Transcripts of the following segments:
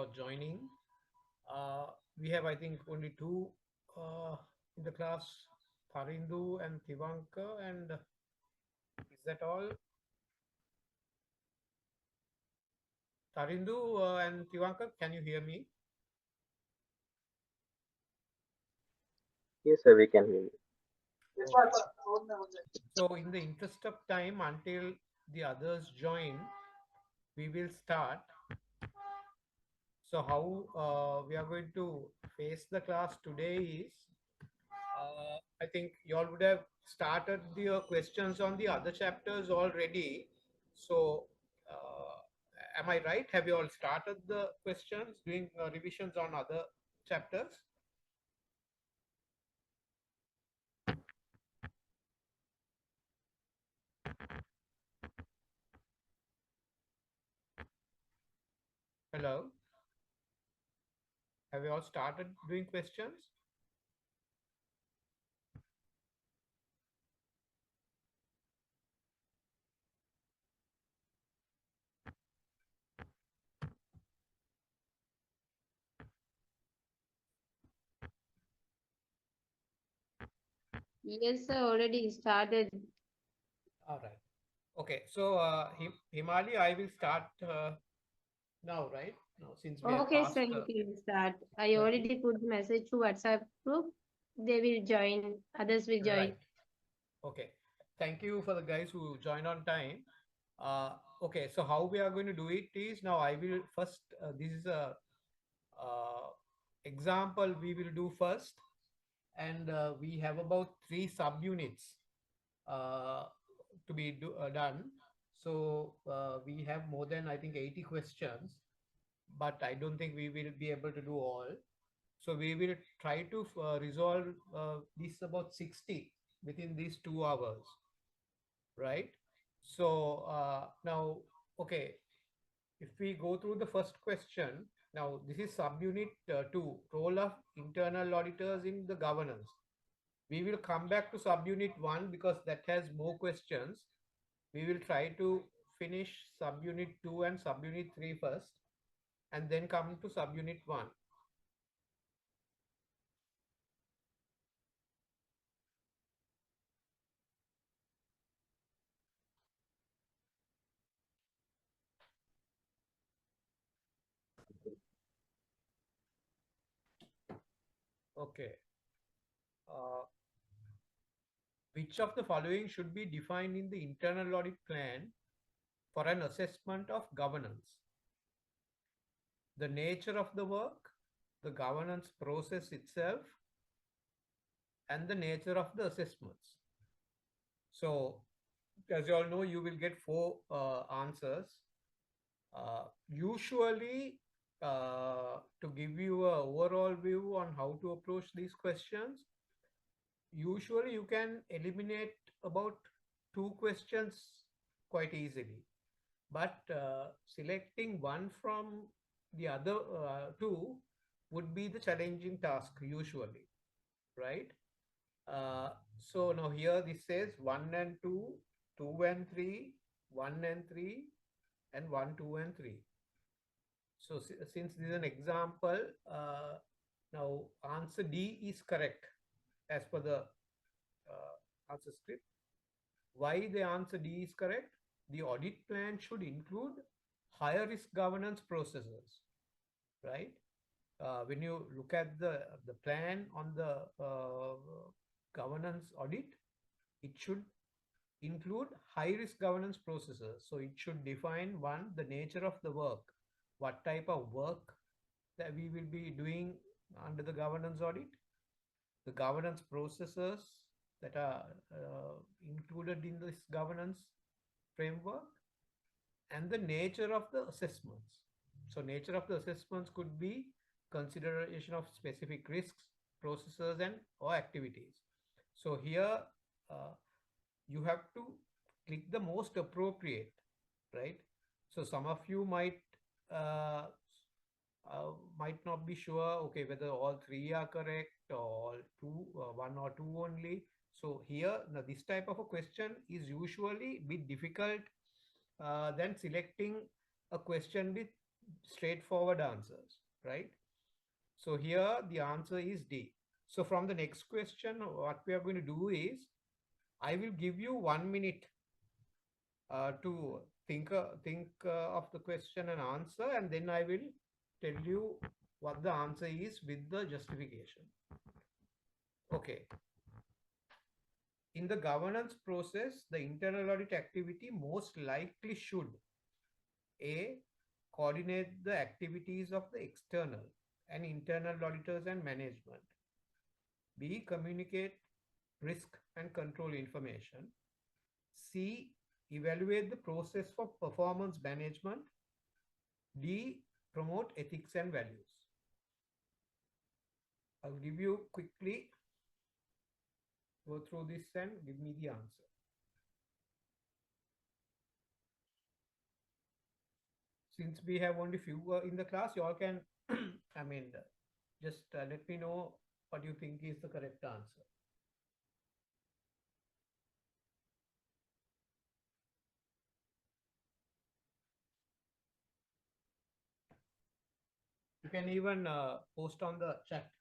for joining. We have, I think, only two in the class, Parindu and Tivanka. And is that all? Tarindu and Tivanka, can you hear me? Yes, sir, we can hear you. Okay. So, in the interest of time, until the others join, we will start. So, how we are going to face the class today is I think you all would have started the questions on the other chapters already. So, am I right? Have you all started the questions, doing revisions on other chapters? Hello? Have you all started doing questions? Yes, sir, already started. All right. Okay. So, Himali, I will start now, right? Now, since we have Okay, sir, passed you can start. I 30. already put the message to WhatsApp group. They will join. Others will join. Right. Okay. Thank you for the guys who joined on time. Uh, okay. So, how we are going to do it is now I will first, this is a uh, example we will do first. And we have about three subunits uh, to be done. So we have more than I think 80 questions, but I don't think we will be able to do all. So we will try to resolve this about 60 within these 2 hours, right? So now, okay, if we go through the first question, now this is subunit 2, role of internal auditors in the governance. We will come back to subunit 1 because that has more questions. We will try to finish subunit 2 and subunit 3 first, and then come to subunit 1. Okay. Uh, which of the following should be defined in the internal audit plan for an assessment of governance? The nature of the work, the governance process itself, and the nature of the assessments. So, as you all know, you will get four answers. Usually, to give you a overall view on how to approach these questions, usually you can eliminate about two questions quite easily. But selecting one from the other two would be the challenging task usually, right? Uh, so now here this says 1 and 2, 2 and 3, 1 and 3, and 1, 2 and 3. So since this is an example, now answer D is correct as per the answer script. Why the answer D is correct? The audit plan should include higher risk governance processes, right? When you look at the plan on the governance audit, it should include high risk governance processes. So it should define one, the nature of the work, what type of work that we will be doing under the governance audit, the governance processes that are included in this governance framework, and the nature of the assessments. So nature of the assessments could be consideration of specific risks, processes, and or activities. So here uh, you have to click the most appropriate, right? So some of you uh, might not be sure, okay, whether all three are correct or all two, one or two only. So here, now this type of a question is usually a bit difficult than selecting a question with straightforward answers, right? So here the answer is D. So from the next question, what we are going to do is I will give you 1 minute to think of the question and answer, and then I will tell you what the answer is with the justification. Okay. In the governance process, the internal audit activity most likely should A. Coordinate the activities of the external and internal auditors and management. B. Communicate risk and control information. C. Evaluate the process for performance management. D. Promote ethics and values. I'll give you quickly go through this and give me the answer. Since we have only few in the class, you all can, I mean, just let me know what you think is the correct answer. You can even post on the chat.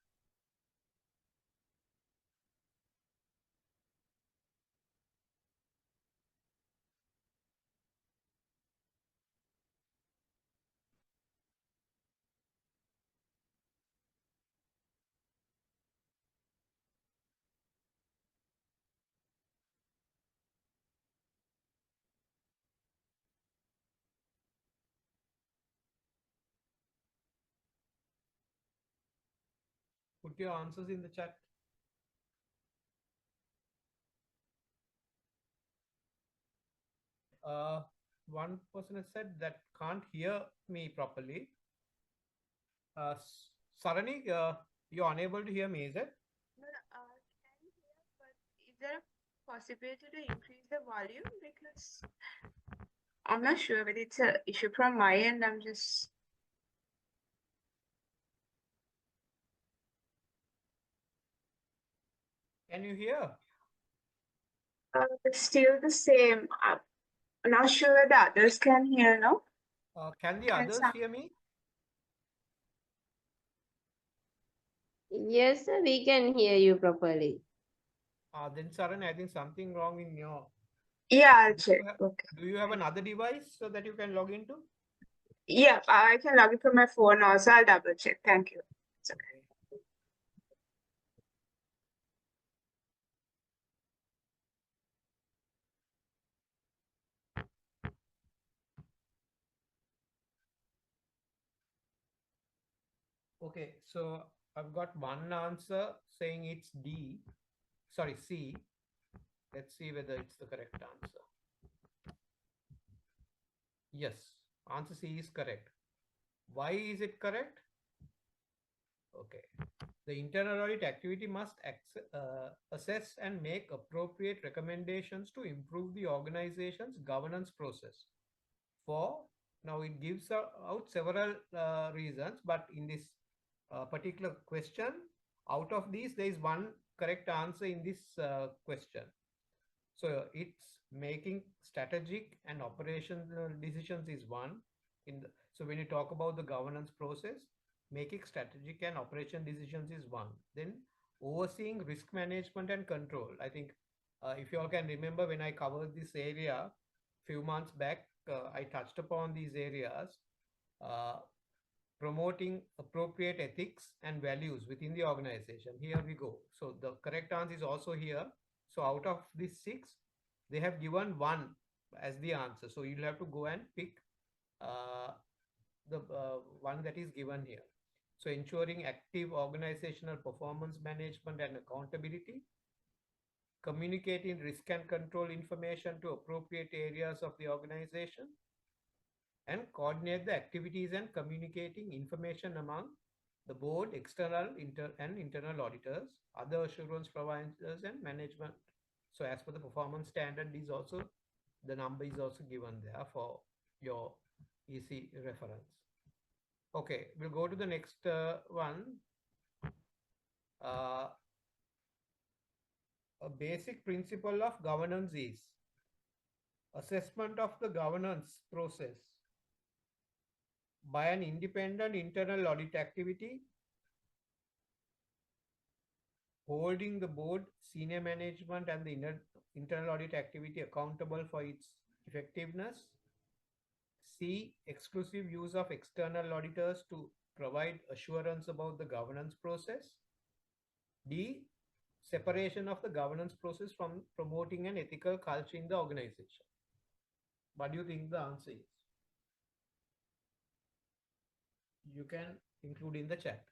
Put your answers in the chat. Uh, One person has said that can't hear me properly. Sarani, you're unable to hear me, is it? No, no, can you hear? But is there a possibility to increase the volume? Because I'm not sure whether it's a issue from my end. I'm just Can you hear? it's still the same. I'm not sure whether others can hear. No, Can the can others some? hear me? Yes, sir, we can hear you properly. Then Saran, I think something wrong in your. Yeah, I'll Do check. you have, Okay. do you have another device so that you can log into? Yeah, I can log in from my phone also. I'll double check. Thank you. It's okay. Okay. Okay, so I've got one answer saying it's D. Sorry, C. Let's see whether it's the correct answer. Yes, answer C is correct. Why is it correct? Okay. The internal audit activity must assess and make appropriate recommendations to improve the organization's governance process. For now, it gives out several reasons, but in this particular question, out of these, there is one correct answer in this question. So it's making strategic and operational decisions is one. So when you talk about the governance process, making strategic and operation decisions is one. Then overseeing risk management and control. I think if you all can remember when I covered this area few months back, I touched upon these areas. Uh, Promoting appropriate ethics and values within the organization. Here we go. So the correct answer is also here. So out of these six, they have given one as the answer. So you'll have to go and pick uh, the one that is given here. So ensuring active organizational performance management and accountability, communicating risk and control information to appropriate areas of the organization, and coordinate the activities and communicating information among the board, external and internal auditors, other assurance providers, and management. So as per the performance standard is also, the number is also given there for your easy reference. Okay, we'll go to the next one. Uh, a basic principle of governance is assessment of the governance process by an independent internal audit activity holding the board, senior management, and the internal audit activity accountable for its effectiveness. C. Exclusive use of external auditors to provide assurance about the governance process. D. Separation of the governance process from promoting an ethical culture in the organization. What do you think the answer is? You can include in the chat.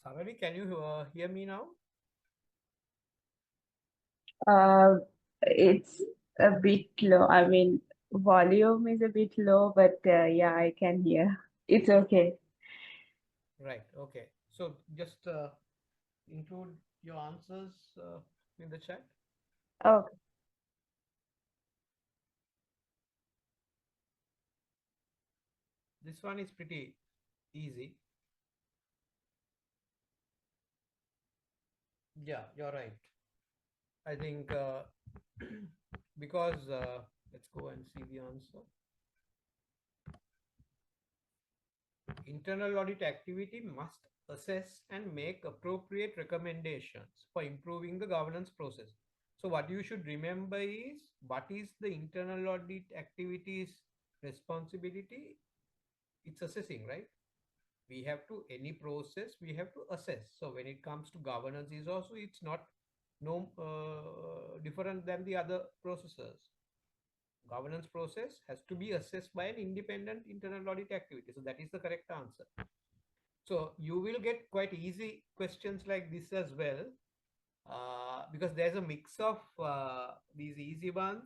Savali, can you hear me now? Uh, it's a bit low. I mean, volume is a bit low, but yeah, I can hear. It's okay. Right. Okay. So just include your answers in the chat. Okay. This one is pretty easy. Yeah, you're right. I think because let's go and see the answer. Internal audit activity must assess and make appropriate recommendations for improving the governance process. So what you should remember is what is the internal audit activity's responsibility? It's assessing, right? We have to, any process we have to assess. So when it comes to governance is also, it's not no different than the other processes. Governance process has to be assessed by an independent internal audit activity. So that is the correct answer. So you will get quite easy questions like this as well, because there's a mix of these easy ones,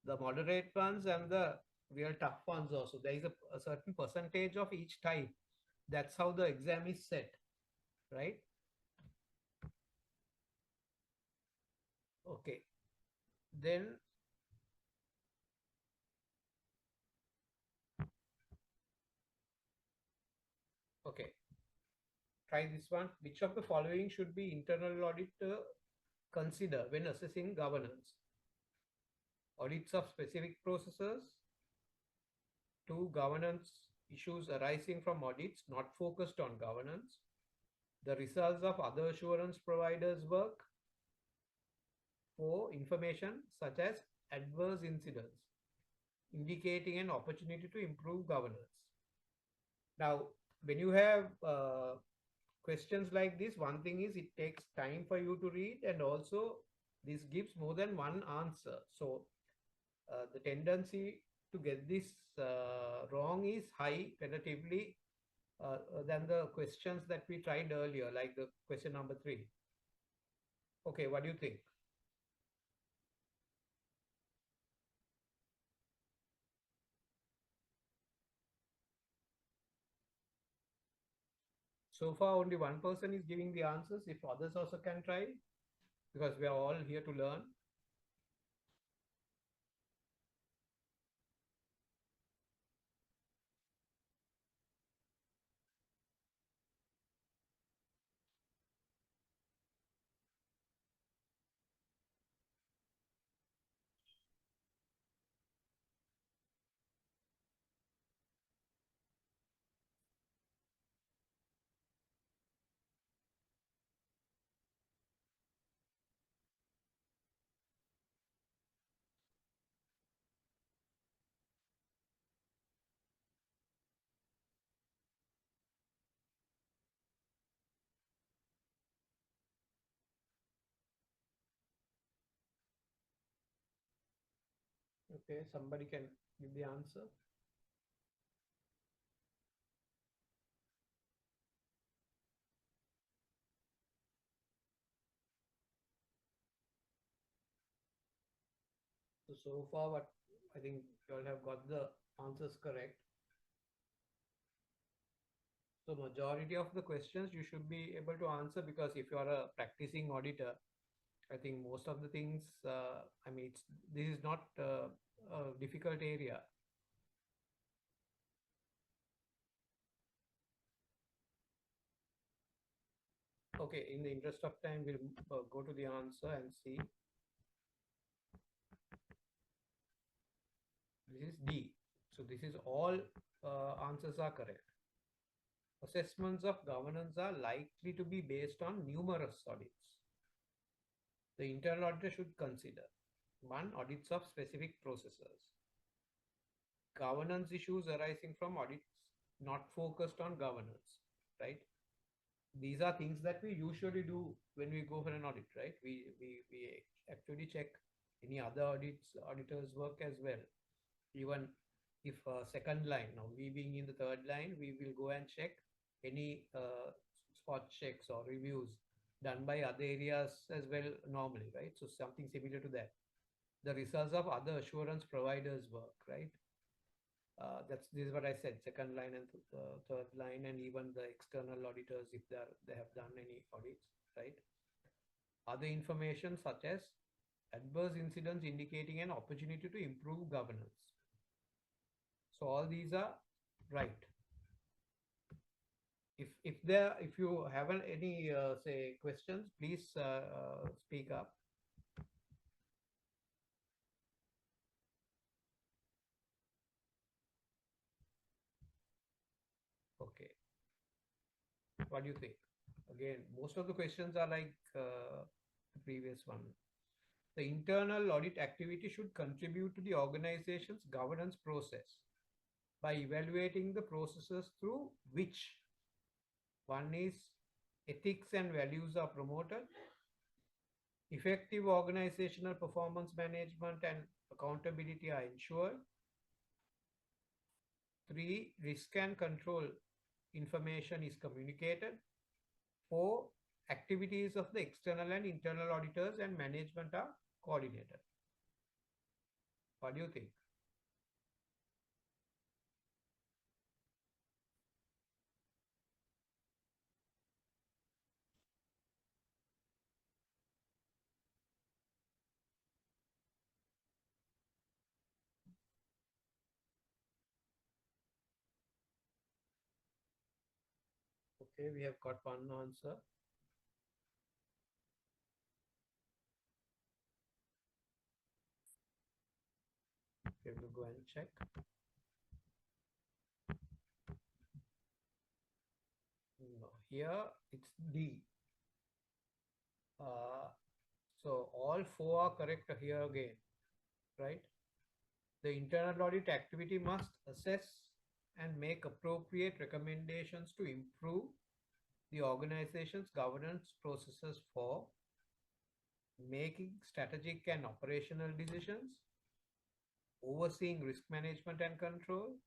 the moderate ones, and the real tough ones also. There is a certain percentage of each type. That's how the exam is set, right? Okay. Then, okay, try this one. Which of the following should be internal auditor consider when assessing governance? Audits of specific processes, two, governance issues arising from audits not focused on governance, the results of other assurance providers' work, four, information such as adverse incidents, indicating an opportunity to improve governance. Now, when you have questions like this, one thing is it takes time for you to read, and also this gives more than one answer. So the tendency to get this wrong is high relatively than the questions that we tried earlier, like the question number 3. Okay, what do you think? So far, only one person is giving the answers. If others also can try, because we are all here to learn. Okay, somebody can give the answer. So far, what I think you all have got the answers correct. So majority of the questions you should be able to answer, because if you are a practicing auditor, I think most of the things, I mean, this is not a difficult area. Okay, in the interest of time, we'll go to the answer and see. This is D. So this is all answers are correct. Assessments of governance are likely to be based on numerous audits. The internal auditor should consider: one, audits of specific processes; governance issues arising from audits not focused on governance, right? These are things that we usually do when we go for an audit, right? We actually check any other auditors work as well. Even if second line, now we being in the third line, we will go and check any spot checks or reviews done by other areas as well normally, right? So something similar to that. The results of other assurance providers work, right? This is what I said, second line and third line, and even the external auditors, if they have done any audits, right? Other information such as adverse incidents indicating an opportunity to improve governance. So all these are right. If you haven't any say questions, please speak up. Okay, what do you think? Again, most of the questions are like the previous one. The internal audit activity should contribute to the organization's governance process by evaluating the processes through which: one is ethics and values are promoted, effective organizational performance management and accountability are ensured, three, risk and control information is communicated, four, activities of the external and internal auditors and management are coordinated. What do you think? Okay, we have got one answer. We will go and check. No, here it's D. So all four are correct here again, right? The internal audit activity must assess and make appropriate recommendations to improve the organization's governance processes for making strategic and operational decisions, overseeing risk management and control,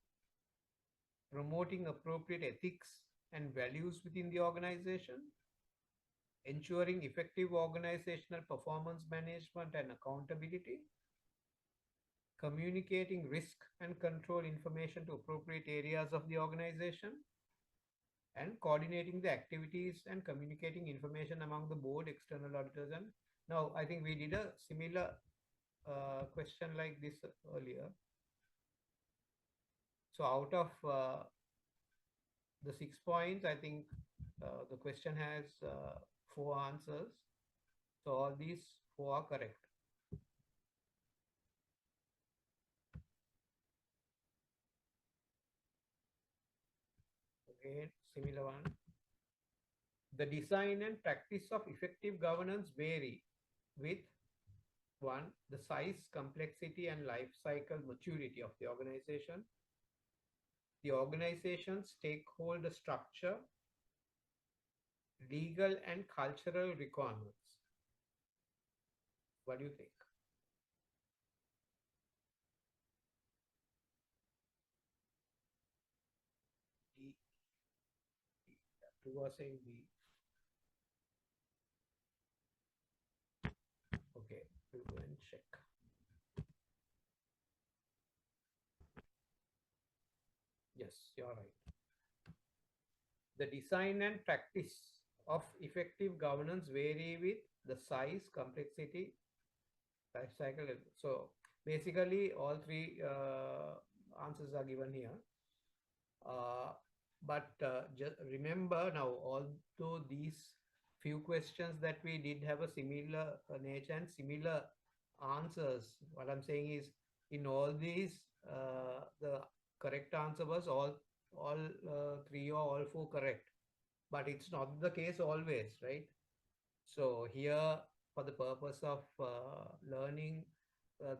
promoting appropriate ethics and values within the organization, ensuring effective organizational performance management and accountability, communicating risk and control information to appropriate areas of the organization, and coordinating the activities and communicating information among the board, external auditors. And now I think we did a similar question like this earlier. So out of the 6 points, I think the question has 4 answers. So all these 4 are correct. Again, similar one. The design and practice of effective governance vary with: one, the size, complexity, and life cycle maturity of the organization's stakeholder structure, legal and cultural requirements. What do you think? you are saying B. Okay, we'll go and check. Yes, you're right. The design and practice of effective governance vary with the size, complexity, life cycle. So basically, all three answers are given here. But just remember now, although these few questions that we did have a similar nature and similar answers, what I'm saying is in all these, the correct answer was all three or all four correct. But it's not the case always, right? So here, for the purpose of learning,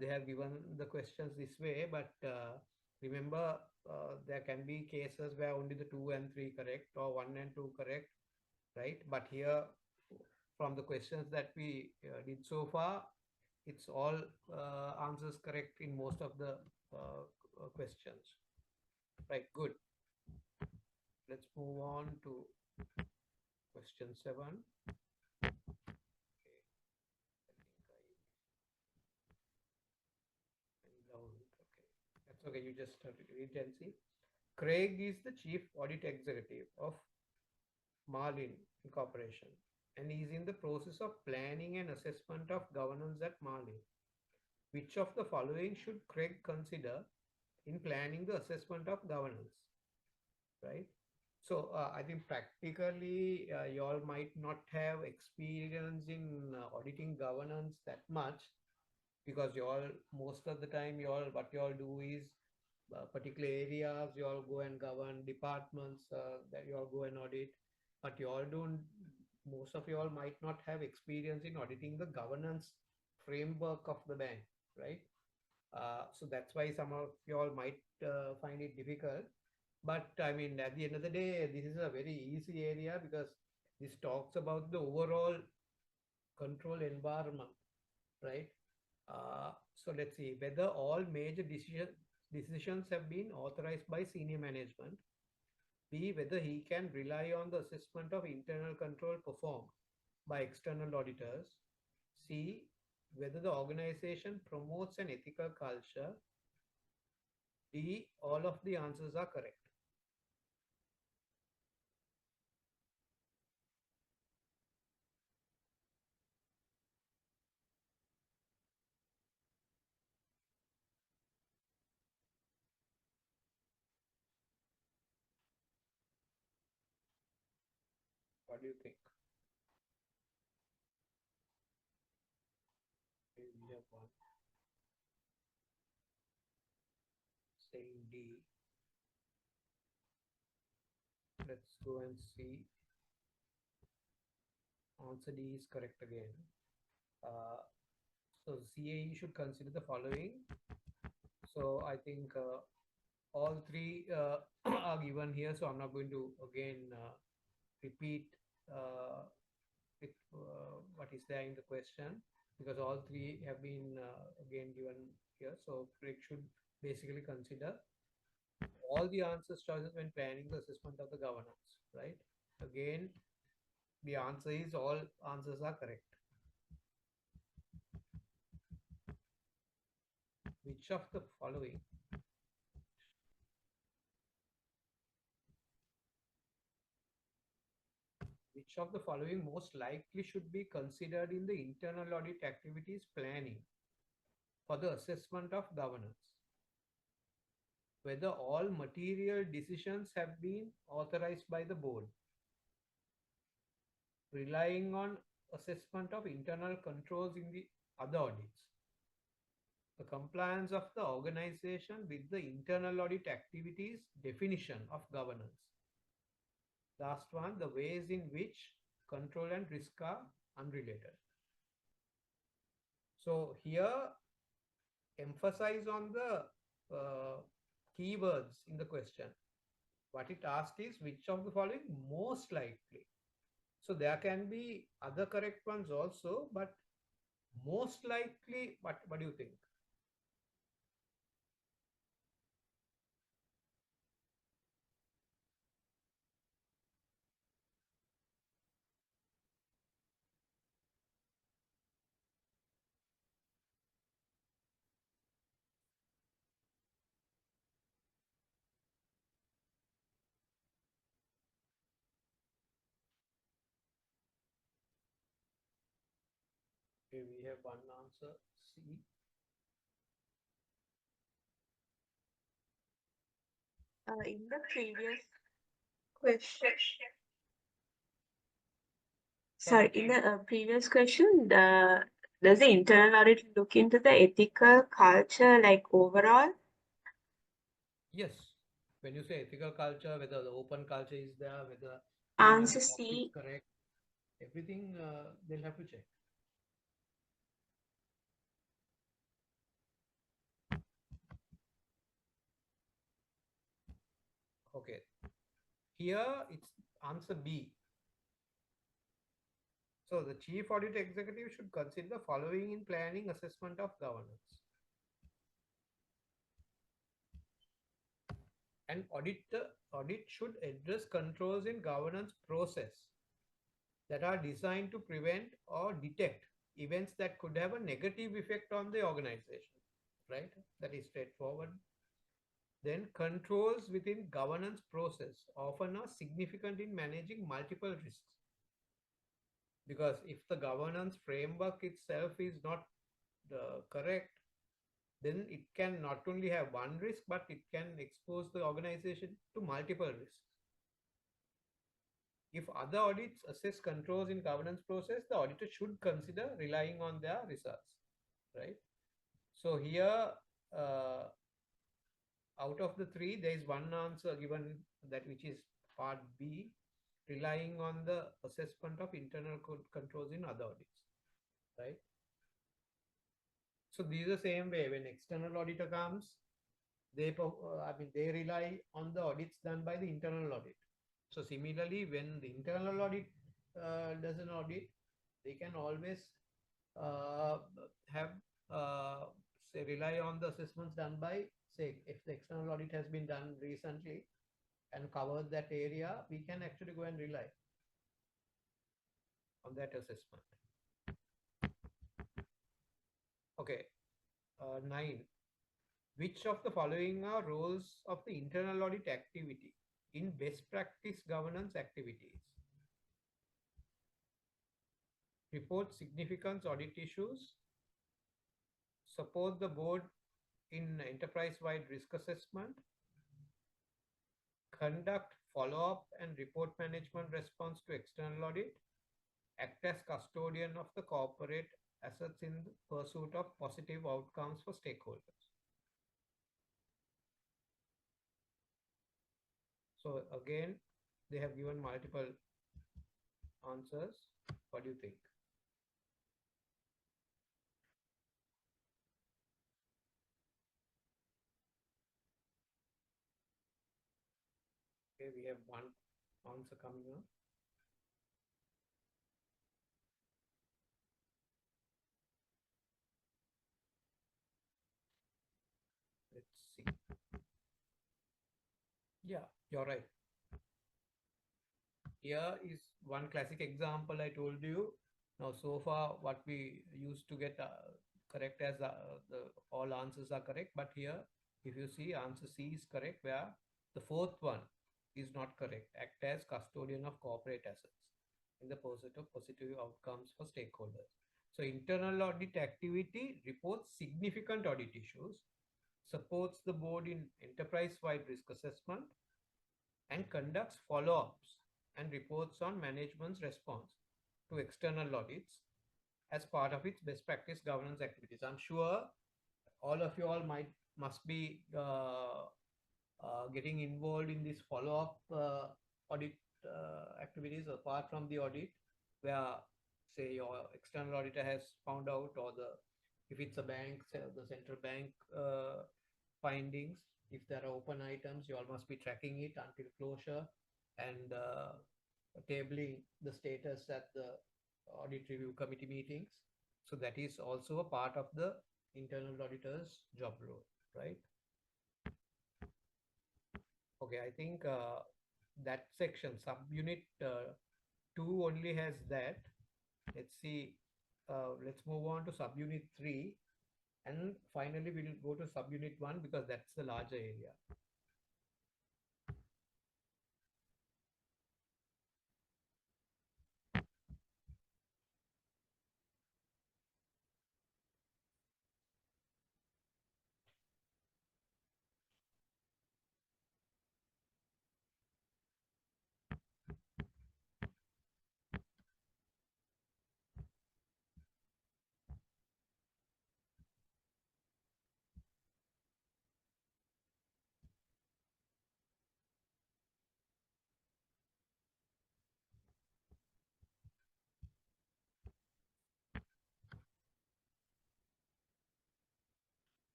they have given the questions this way, but remember, there can be cases where only the 2 and 3 correct or 1 and 2 correct, right? But here, from the questions that we did so far, it's all answers correct in most of the questions. Right, good. Let's move on to question 7. Okay, that's okay. You just read and see. Craig is the chief audit executive of Marlin Incorporation and is in the process of planning and assessment of governance at Marlin. Which of the following should Craig consider in planning the assessment of governance? Right? So I think practically you all might not have experience in auditing governance that much, because you all most of the time what you all do is particular areas you all go and govern, departments that you all go and audit, but you all don't, most of you all might not have experience in auditing the governance framework of the bank, right? So that's why some of you all might find it difficult. But I mean, at the end of the day, this is a very easy area because this talks about the overall control environment, right? So let's see whether all major decisions have been authorized by senior management. B, whether he can rely on the assessment of internal control performed by external auditors. C, whether the organization promotes an ethical culture. D, all of the answers are correct. What do you think? We have one saying D. Let's go and see. Answer D is correct again. So CAE should consider the following. So I think all three are given here. So I'm not going to again repeat what is there in the question, because all three have been again given here. So Craig should basically consider all the answers choices when planning the assessment of the governance, right? Again, the answer is all answers are correct. Which of the following which of the following most likely should be considered in the internal audit activities planning for the assessment of governance? Whether all material decisions have been authorized by the board, relying on assessment of internal controls in the other audits, the compliance of the organization with the internal audit activities definition of governance. Last one, the ways in which control and risk are unrelated. So here, emphasize on the keywords in the question. What it asks is which of the following most likely. So there can be other correct ones also, but most likely, what do you think? Okay, we have one answer, C. In the previous question, sorry, in the previous question, does the internal audit look into the ethical culture, like overall? Yes. When you say ethical culture, whether the open culture is there, whether Answer internal copy is C. correct, everything they'll have to check. Okay. Here it's answer B. So the chief audit executive should consider the following in planning assessment of governance. An audit should address controls in governance process that are designed to prevent or detect events that could have a negative effect on the organization. Right? That is straightforward. Then controls within governance process often are significant in managing multiple risks. Because if the governance framework itself is not correct, then it can not only have one risk, but it can expose the organization to multiple risks. If other audits assess controls in governance process, the auditor should consider relying on their results, right? So here, uh, out of the three, there is one answer given, that which is part B, relying on the assessment of internal controls in other audits, right? So this is the same way when external auditor comes, they rely on the audits done by the internal audit. So similarly, when the internal audit does an audit, they can always uh, have say rely on the assessments done by, say, if the external audit has been done recently and covered that area, we can actually go and rely on that assessment. Okay, 9. Which of the following are roles of the internal audit activity in best practice governance activities? Report significant audit issues, support the board in enterprise-wide risk assessment, conduct follow-up and report management response to external audit, act as custodian of the corporate assets in the pursuit of positive outcomes for stakeholders. So again, they have given multiple answers. What do you think? Okay, we have one answer coming up. Let's see. Yeah, you're right. Here is one classic example I told you. Now, so far, what we used to get correct as the all answers are correct, but here, if you see, answer C is correct, where the fourth one is not correct. Act as custodian of corporate assets in the pursuit of positive outcomes for stakeholders. So, internal audit activity reports significant audit issues, supports the board in enterprise-wide risk assessment, and conducts follow-ups and reports on management's response to external audits as part of its best practice governance activities. I'm sure all of you all must be getting involved in this follow-up audit activities apart from the audit, where say your external auditor has found out, or the if it's a bank, say, the central bank findings. If there are open items, you all must be tracking it until closure and tabling the status at the audit review committee meetings. So that is also a part of the internal auditor's job role, right? Okay, I think that section, subunit 2 only has that. Let's see, let's move on to subunit 3. And finally, we'll go to subunit 1 because that's the larger area.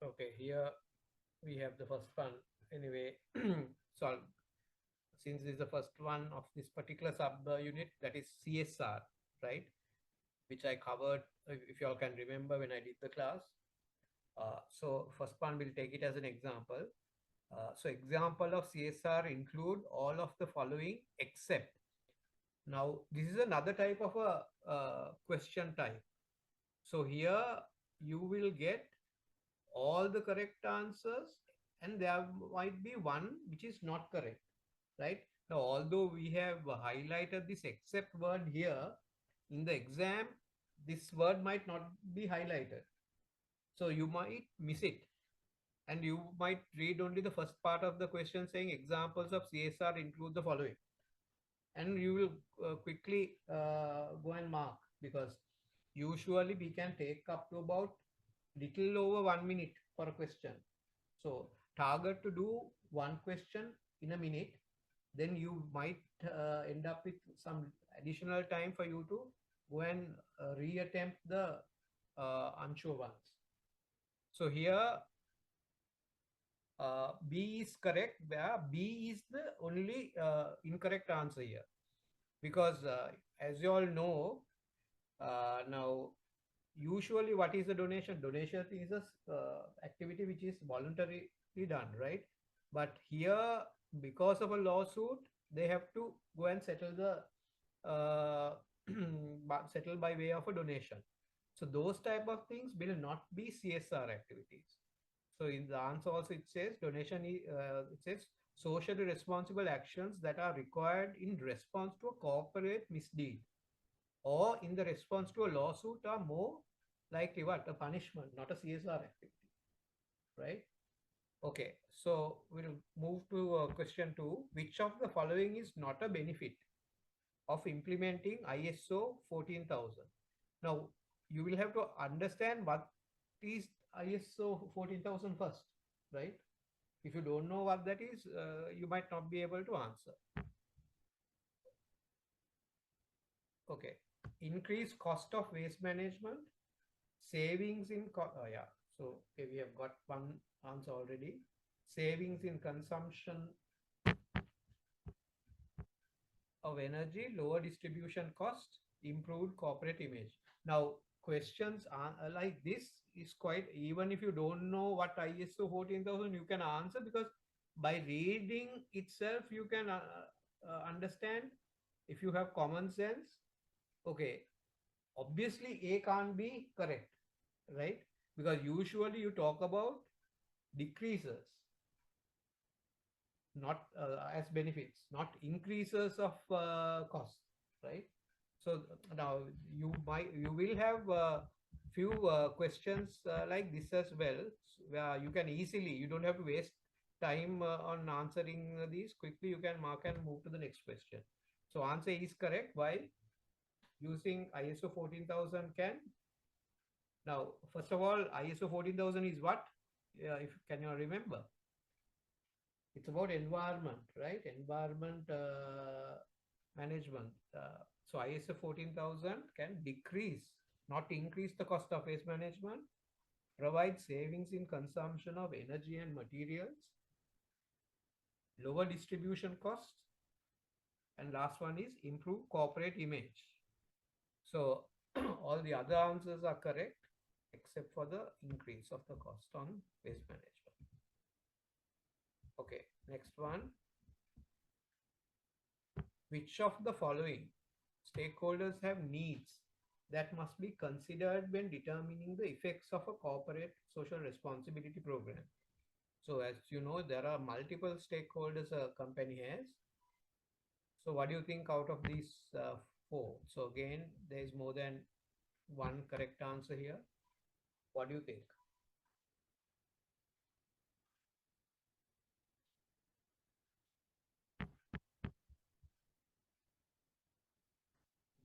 Okay, here we have the first one. Anyway, so since this is the first one of this particular sub unit, that is CSR, right? Which I covered, if you all can remember when I did the class. So first one, we'll take it as an example. So example of CSR include all of the following except. Now, this is another type of a question type. So here you will get all the correct answers and there might be one which is not correct, right? Now, although we have highlighted this except word here, in the exam, this word might not be highlighted. So you might miss it. And you might read only the first part of the question saying examples of CSR include the following. And you will quickly go and mark, because usually we can take up to about little over 1 minute for a question. So target to do one question in a minute, then you might end up with some additional time for you to go and reattempt the unsure ones. So here B is correct, where B is the only incorrect answer here, because as you all know, now usually what is the donation? Donation is a activity which is voluntarily done, right? But here, because of a lawsuit, they have to go and settle the settle by way of a donation. So those type of things will not be CSR activities. So in the answer also it says donation, it says socially responsible actions that are required in response to a corporate misdeed or in the response to a lawsuit are more likely what? A punishment, not a CSR activity, right? Okay, so we'll move to question 2. Which of the following is not a benefit of implementing ISO 14,000? Now, you will have to understand what is ISO 14,000 first, right? If you don't know what that is, you might not be able to answer. Okay, increase cost of waste management, savings in, yeah, so okay, we have got one answer already. Savings in consumption of energy, lower distribution cost, improved corporate image. Now, questions are like this is quite, even if you don't know what ISO 14,000, you can answer, because by reading itself, you can understand if you have common sense. Okay, obviously A can't be correct, right? Because usually you talk about decreases, not as benefits, not increases of cost, right? So now you will have few questions like this as well, where you can easily, you don't have to waste time on answering these quickly. You can mark and move to the next question. So answer is correct. Why? Using ISO 14,000 can. Now, first of all, ISO 14,000 is what? If can you remember? It's about environment, right? Environment management. So ISO 14,000 can decrease, not increase the cost of waste management, provide savings in consumption of energy and materials, lower distribution costs, and last one is improve corporate image. So all the other answers are correct except for the increase of the cost on waste management. Okay, next one. Which of the following stakeholders have needs that must be considered when determining the effects of a corporate social responsibility program? So as you know, there are multiple stakeholders a company has. So what do you think out of these four? So again, there is more than one correct answer here. What do you think?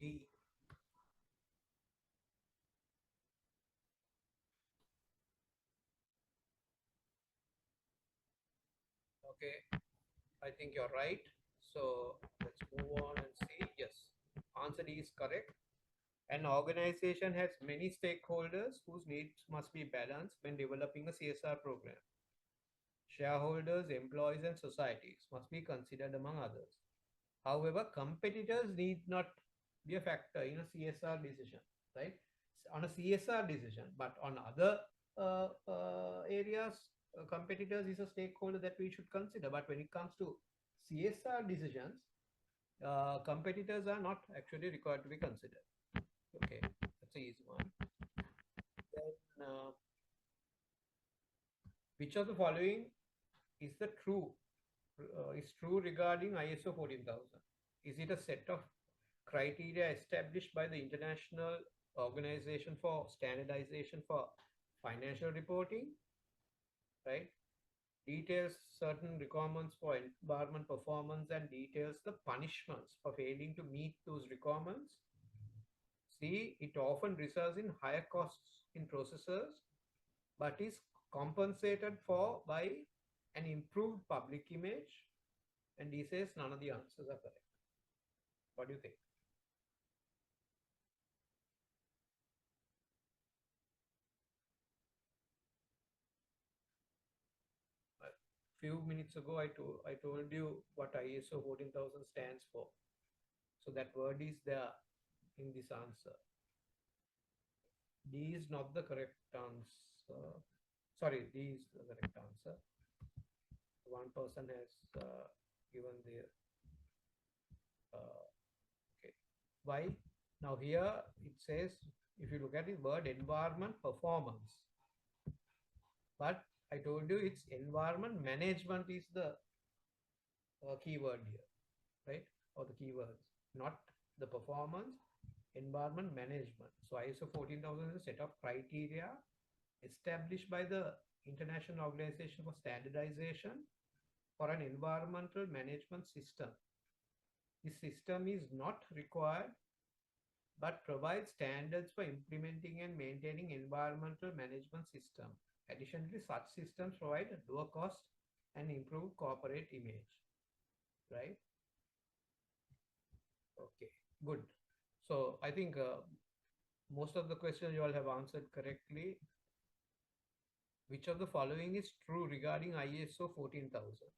D. Okay, I think you're right. So let's move on and see. Yes, answer D is correct. An organization has many stakeholders whose needs must be balanced when developing a CSR program. Shareholders, employees, and societies must be considered among others. However, competitors need not be a factor in a CSR decision, right? On a CSR decision, but on other areas, competitors is a stakeholder that we should consider. But when it comes to CSR decisions, competitors are not actually required to be considered. Okay, that's an easy one. Then, which of the following is the true regarding ISO 14000? Is it a set of criteria established by the International Organization for Standardization for Financial Reporting, right? Details certain requirements for environment performance and details the punishments for failing to meet those requirements. C, it often results in higher costs in processes, but is compensated for by an improved public image. And D says none of the answers are correct. What do you think? A few minutes ago, I told you what ISO 14000 stands for. So that word is there in this answer. D is not the correct answer. Sorry, D is the correct answer. One person has given the okay. Why? Now here it says, if you look at the word environment performance, but I told you it's environment management is the keyword here, right? Or the keywords, not the performance, environment management. So ISO 14000 is a set of criteria established by the International Organization for Standardization for an environmental management system. This system is not required but provides standards for implementing and maintaining environmental management system. Additionally, such systems provide a lower cost and improved corporate image, right? Okay, good. So I think most of the questions you all have answered correctly. Which of the following is true regarding ISO 14000?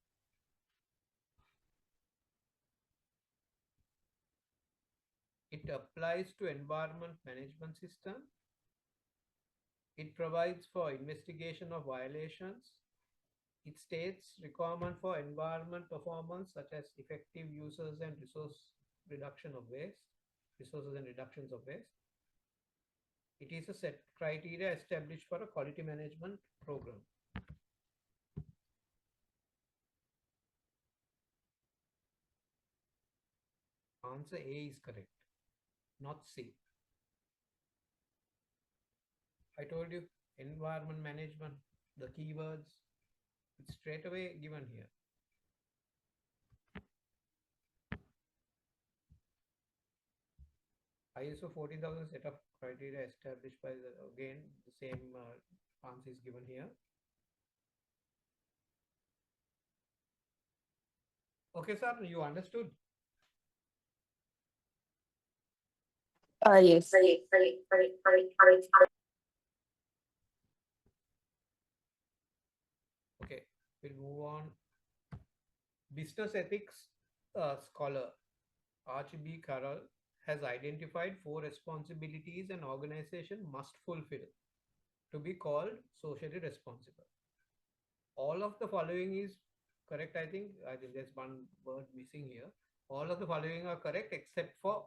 It applies to environment management system. It provides for investigation of violations. It states requirement for environment performance such as effective uses and reductions of waste. It is a set criteria established for a quality management program. Answer A is correct, not C. I told you environment management, the keywords, it's straight away given here. ISO 14000 set of criteria established by again the same answer is given here. Okay, sir, you understood? Yes. Okay, we'll move on. Business ethics scholar Archie B. Carroll has identified 4 responsibilities an organization must fulfill to be called socially responsible. All of the following is correct, I think. I think there's one word missing here. All of the following are correct except for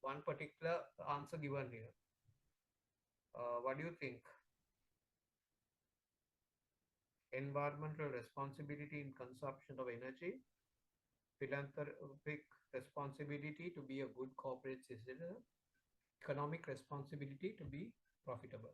one particular answer given here. What do you think? Environmental responsibility in consumption of energy, philanthropic responsibility to be a good corporate citizen, economic responsibility to be profitable.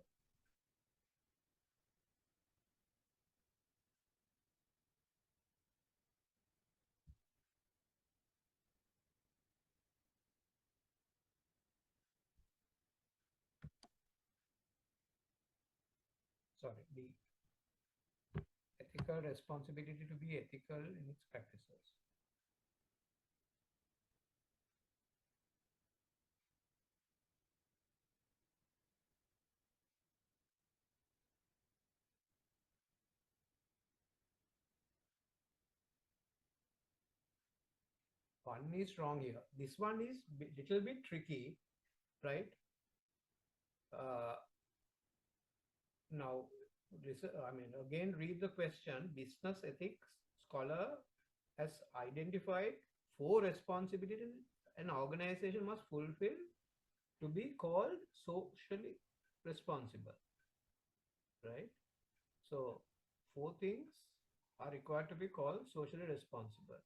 Sorry, the ethical responsibility to be ethical in its practices. one is wrong here. This one is little bit tricky, right? Uh, now, I mean, again, read the question. Business ethics scholar has identified four responsibilities an organization must fulfill to be called socially responsible, right? So, four things are required to be called socially responsible.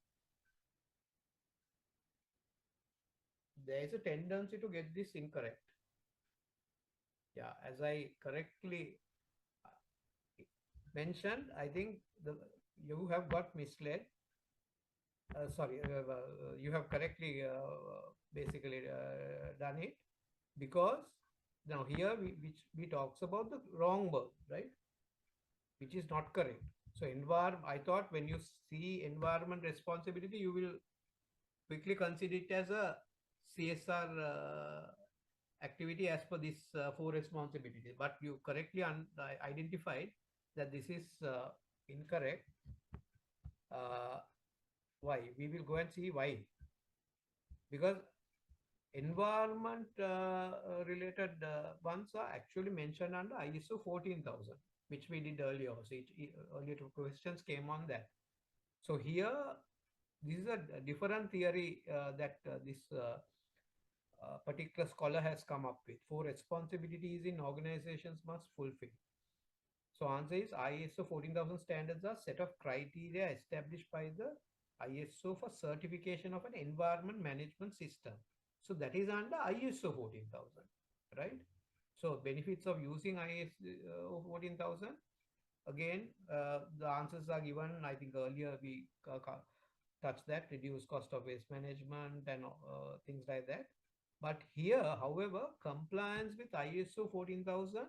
There is a tendency to get this incorrect. Yeah, as I correctly mentioned, I think you have got misled. Sorry, you have correctly basically done it, because now here which we talks about the wrong verb, right? Which is not correct. So I thought when you see environment responsibility, you will quickly consider it as a CSR activity as per this four responsibilities. But you correctly identified that this is incorrect. Uh, why? We will go and see why. Because environment related ones are actually mentioned under ISO 14,000, which we did earlier. So earlier two questions came on that. So here, this is a different theory that this particular scholar has come up with. Four responsibilities in organizations must fulfill. So answer is ISO 14,000 standards are set of criteria established by the ISO for certification of an environment management system. So that is under ISO 14,000, right? So benefits of using ISO 14,000. Again, the answers are given. I think earlier we touched that, reduce cost of waste management and things like that. But here, however, compliance with ISO 14,000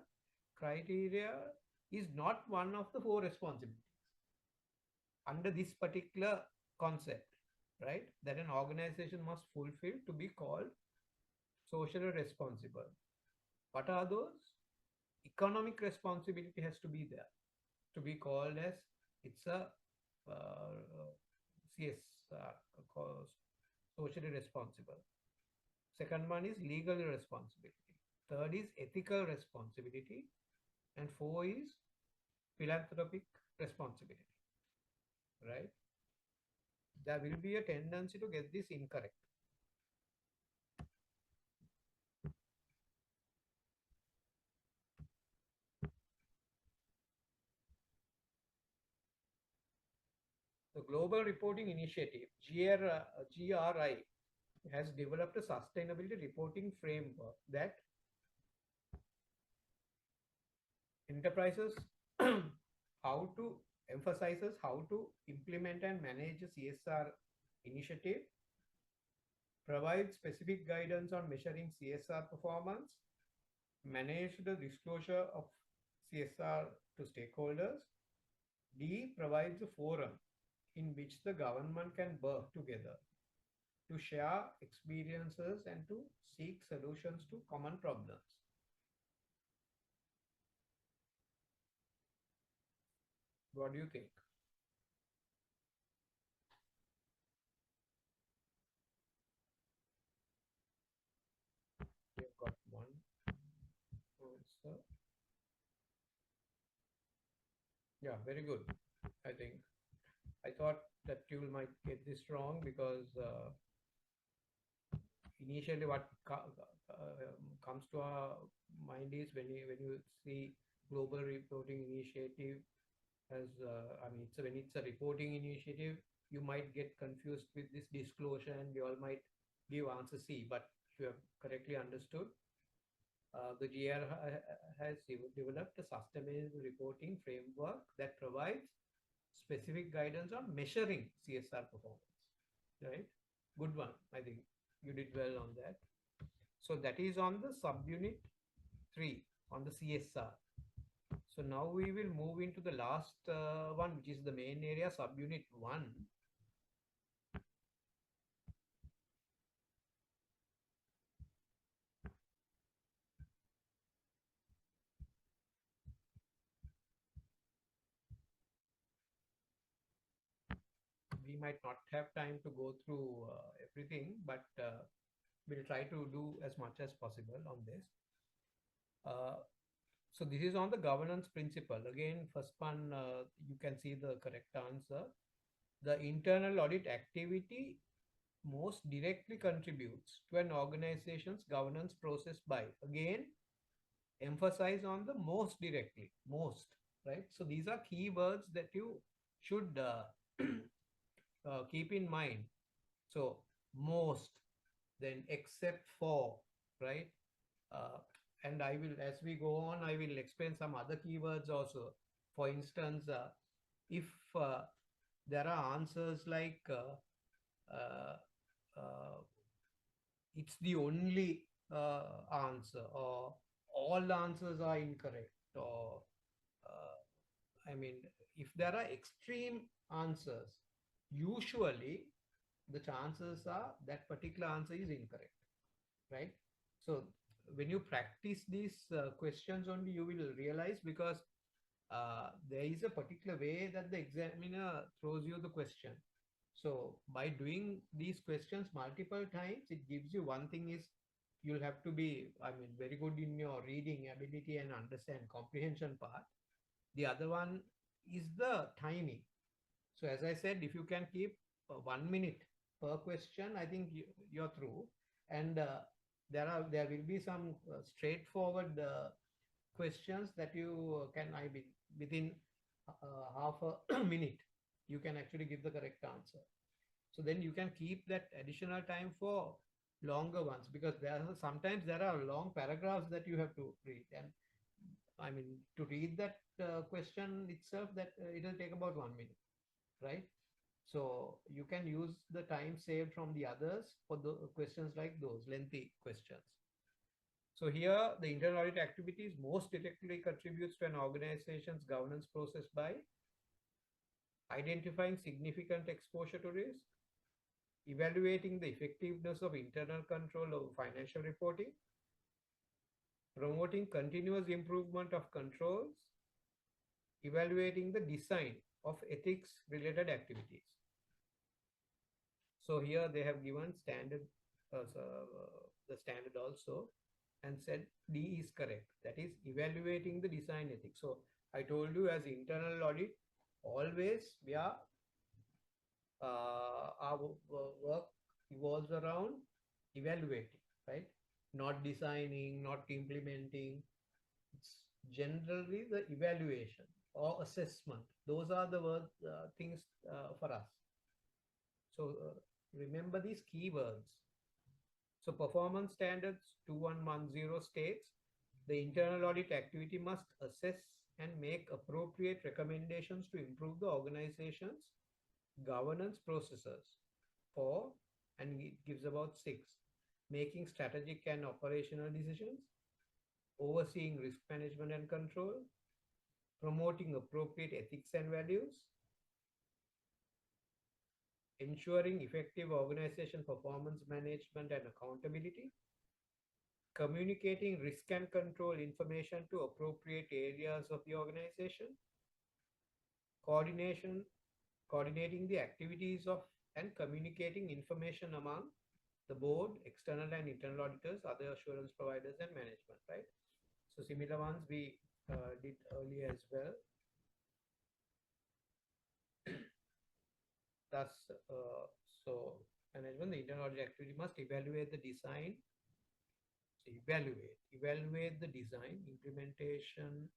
criteria is not one of the four responsibilities under this particular concept, right? That an organization must fulfill to be called socially responsible. What are those? Economic responsibility has to be there to be called as it's a CSR, socially responsible. Second one is legal responsibility. Third is ethical responsibility. And four is philanthropic responsibility, right? There will be a tendency to get this incorrect. The Global Reporting Initiative, GRI, has developed a sustainability reporting framework that enterprises how to emphasizes how to implement and manage a CSR initiative, provides specific guidance on measuring CSR performance, manage the disclosure of CSR to stakeholders. D provides a forum in which the government can work together to share experiences and to seek solutions to common problems. What do you think? We've got one answer. Yeah, very good. I think I thought that you might get this wrong because initially what comes to our mind is when you see global reporting initiative as I mean when it's a reporting initiative, you might get confused with this disclosure and we all might give answer C. But if you have correctly understood, the GR has developed a sustainable reporting framework that provides specific guidance on measuring CSR performance. Right? Good one. I think you did well on that. So that is on the subunit 3 on the CSR. So now we will move into the last one, which is the main area, subunit 1. We might not have time to go through everything, but we'll try to do as much as possible on this. Uh, so this is on the governance principle. Again, first one, you can see the correct answer. The internal audit activity most directly contributes to an organization's governance process by, again, emphasize on the most directly, most, right? So these are keywords that you should keep in mind. So most, then except for, right? Uh, and I will, as we go on, I will explain some other keywords also. For instance, if there are answers like uh, uh, it's the only answer, or all answers are incorrect, or I mean, if there are extreme answers, usually the chances are that particular answer is incorrect, right? So when you practice these questions only, you will realize, because there is a particular way that the examiner throws you the question. So by doing these questions multiple times, it gives you, one thing is, you'll have to be, I mean, very good in your reading ability and understand comprehension part. The other one is the timing. So as I said, if you can keep 1 minute per question, I think you're through. And there will be some straightforward questions that you can, I mean, within half a minute, you can actually give the correct answer. So then you can keep that additional time for longer ones, because sometimes there are long paragraphs that you have to read. And I mean, to read that question itself, that it'll take about 1 minute, right? So you can use the time saved from the others for the questions like those lengthy questions. So here, the internal audit activities most directly contributes to an organization's governance process by identifying significant exposure to risk, evaluating the effectiveness of internal control over financial reporting, promoting continuous improvement of controls, evaluating the design of ethics related activities. So here they have given standard, the standard also, and said D is correct. That is evaluating the design ethics. So I told you, as internal audit, always we are our work evolves around evaluating, right? Not designing, not implementing. It's generally the evaluation or assessment. Those are the things for us. So remember these keywords. So performance standards 2110 states the internal audit activity must assess and make appropriate recommendations to improve the organization's governance processes. For, and it gives about 6, making strategic and operational decisions, overseeing risk management and control, promoting appropriate ethics and values, ensuring effective organization performance management and accountability, communicating risk and control information to appropriate areas of the organization, coordinating the activities of and communicating information among the board, external and internal auditors, other assurance providers, and management, right? So similar ones we did earlier as well. Thus, so management, the internal audit activity must evaluate the design. So evaluate the design, implementation.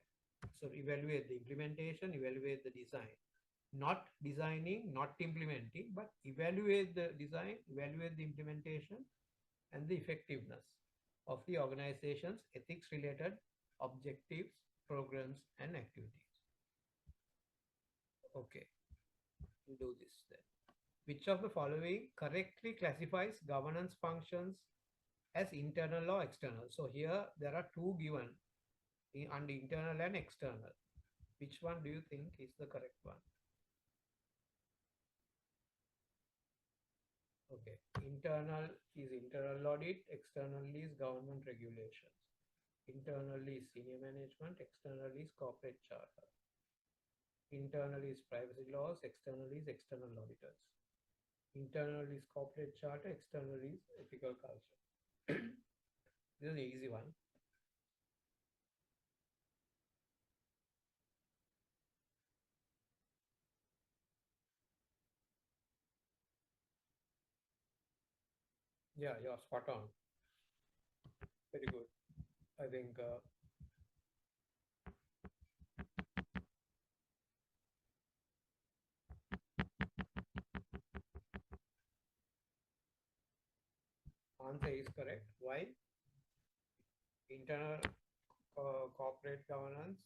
So evaluate the implementation, evaluate the design. Not designing, not implementing, but evaluate the design, evaluate the implementation, and the effectiveness of the organization's ethics related objectives, programs, and activities. Okay, we'll do this then. Which of the following correctly classifies governance functions as internal or external? So here there are two given under internal and external. Which one do you think is the correct one? Okay, internal is internal audit, externally is government regulations. Internally is senior management, externally is corporate charter. Internally is privacy laws, externally is external auditors. Internal is corporate charter, external is ethical culture. This is an easy one. Yeah, you're spot on. Very good. I think answer is correct. Why? Internal corporate governance.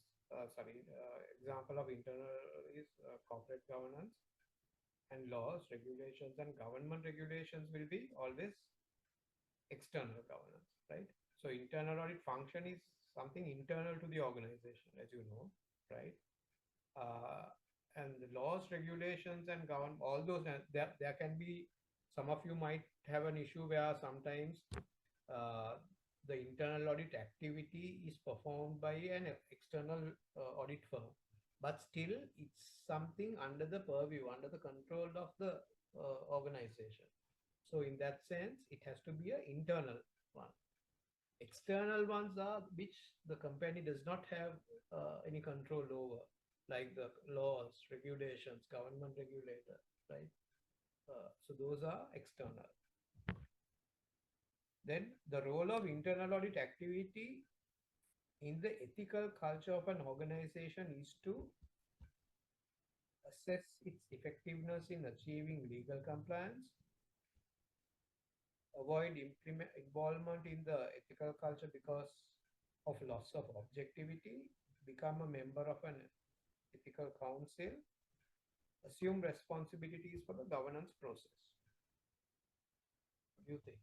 Example of internal is corporate governance, and laws, regulations, and government regulations will be always external governance, right? So internal audit function is something internal to the organization, as you know, right? uh, and the laws, regulations, and govern all those. There can be, some of you might have an issue where sometimes uh, the internal audit activity is performed by an external audit firm, but still it's something under the purview, under the control of the organization. So in that sense, it has to be an internal one. External ones are which the company does not have any control over, like the laws, regulations, government regulator, right? So those are external. Then the role of internal audit activity in the ethical culture of an organization is to assess its effectiveness in achieving legal compliance, avoid involvement in the ethical culture because of loss of objectivity, become a member of an ethical council, assume responsibilities for the governance process. What do you think?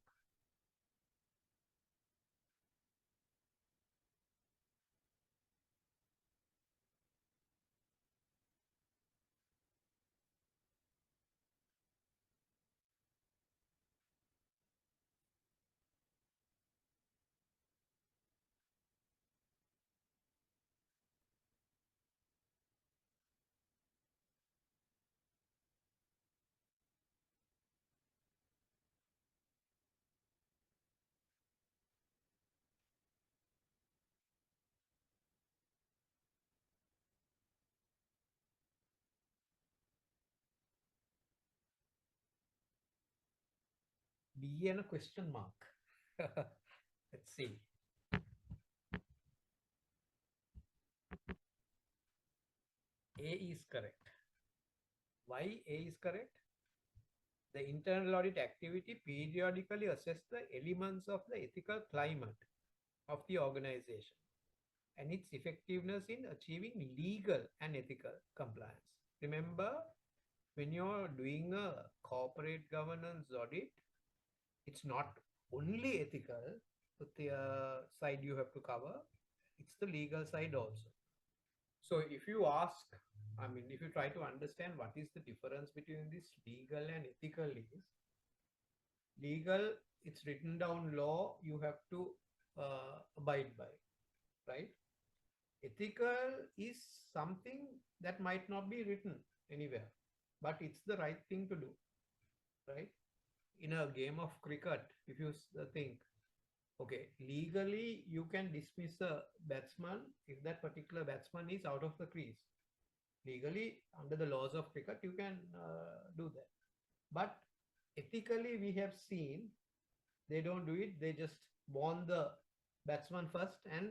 B and a question mark. Let's see. A is correct. Why A is correct? The internal audit activity periodically assess the elements of the ethical climate of the organization and its effectiveness in achieving legal and ethical compliance. Remember, when you're doing a corporate governance audit, it's not only ethical the side you have to cover, it's the legal side also. So if you ask, I mean, if you try to understand what is the difference between this legal and ethical is, legal, it's written down law, you have to abide by, right? Ethical is something that might not be written anywhere, but it's the right thing to do, right? In a game of cricket, if you think, okay, legally you can dismiss a batsman if that particular batsman is out of the crease. Legally, under the laws of cricket, you can do that. But ethically, we have seen they don't do it. They just warn the batsman first, and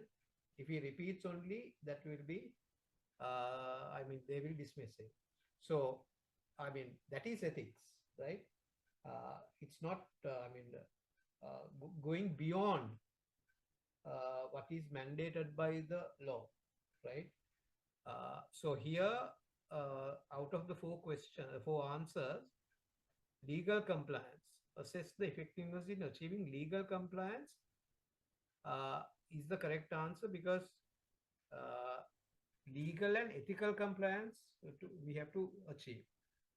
if he repeats only, that will be, I mean, they will dismiss him. So, I mean, that is ethics, right? It's not, going beyond what is mandated by the law, right? So here, out of the four answers, legal compliance, assess the effectiveness in achieving legal compliance is the correct answer, because uh, legal and ethical compliance we have to achieve.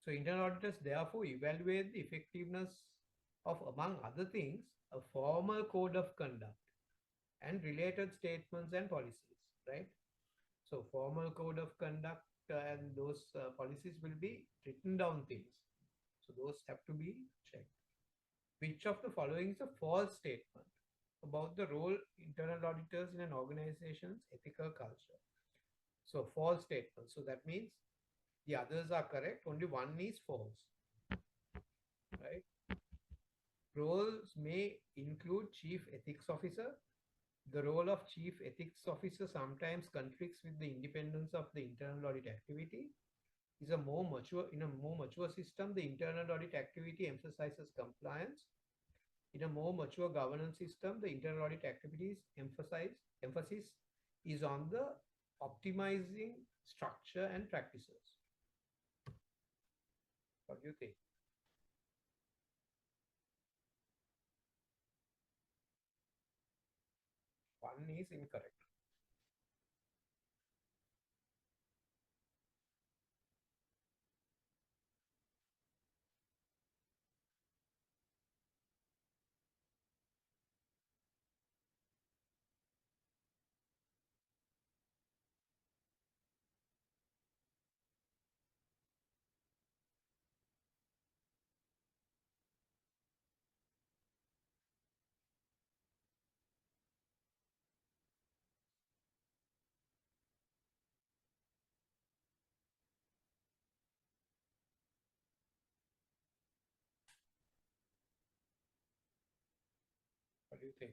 So internal auditors therefore evaluate the effectiveness of, among other things, a formal code of conduct and related statements and policies, right? So formal code of conduct and those policies will be written down things. So those have to be checked. Which of the following is a false statement about the role internal auditors in an organization's ethical culture? So false statement. So that means the others are correct. Only one is false. Right? Roles may include chief ethics officer. The role of chief ethics officer sometimes conflicts with the independence of the internal audit activity. In a more mature system, the internal audit activity emphasizes compliance. In a more mature governance system, the internal audit activities emphasis is on the optimizing structure and practices. What do you think? One is incorrect. What do you think?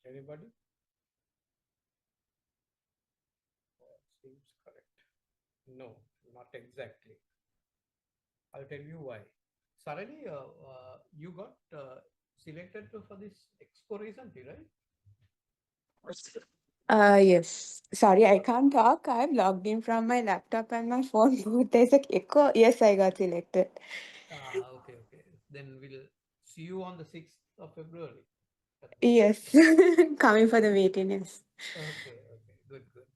Anybody? Seems correct. No, not exactly. I'll tell you why. Suddenly, you got selected for this expo recently, right? Yes. Sorry, I can't talk. I've logged in from my laptop and my phone. Both. There's a echo. Yes, I got selected. Okay, okay. Then we'll see you on the 6th of February. Yes. Coming for the meeting, yes. Okay, okay, good, good.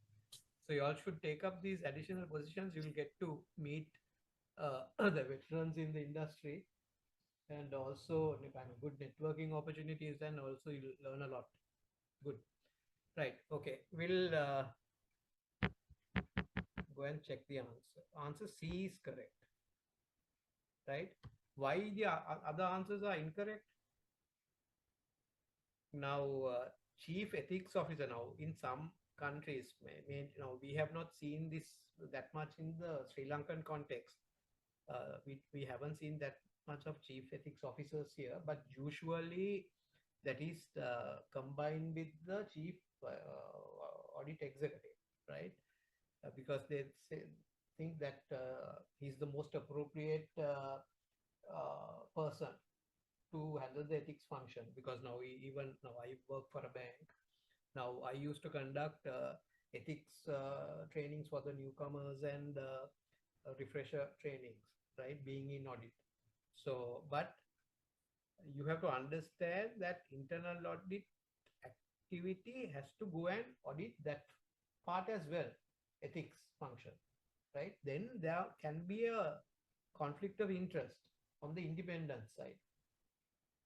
So you all should take up these additional positions. You will get to meet the veterans in the industry and also kind of good networking opportunities, and also you'll learn a lot. Good. Right. Okay. We'll go and check the answer. Answer C is correct. Right. Why the other answers are incorrect? Now, chief ethics officer. Now, in some countries, we have not seen this that much in the Sri Lankan context. We haven't seen that much of chief ethics officers here, but usually that is combined with the chief audit executive, right? Because they think that he's the most appropriate person to handle the ethics function, because now even now I work for a bank. Now I used to conduct ethics trainings for the newcomers and refresher trainings, right? Being in audit. So, but you have to understand that internal audit activity has to go and audit that part as well, ethics function, right? Then there can be a conflict of interest on the independent side.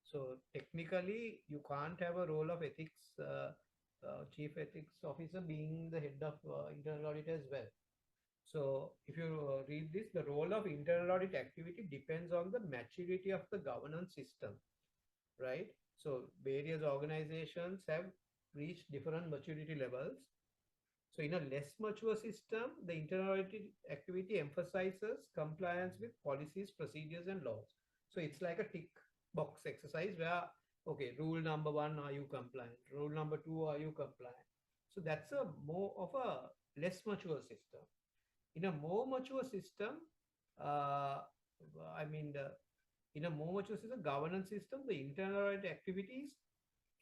So technically, you can't have a role of ethics, chief ethics officer being the head of internal audit as well. So if you read this, the role of internal audit activity depends on the maturity of the governance system, right? So various organizations have reached different maturity levels. So in a less mature system, the internal audit activity emphasizes compliance with policies, procedures, and laws. So it's like a tick box exercise where, okay, rule number one, are you compliant? Rule number two, are you compliant? So that's a more of a less mature system. In a more mature system, uh, I mean, in a more mature system, governance system, the internal audit activities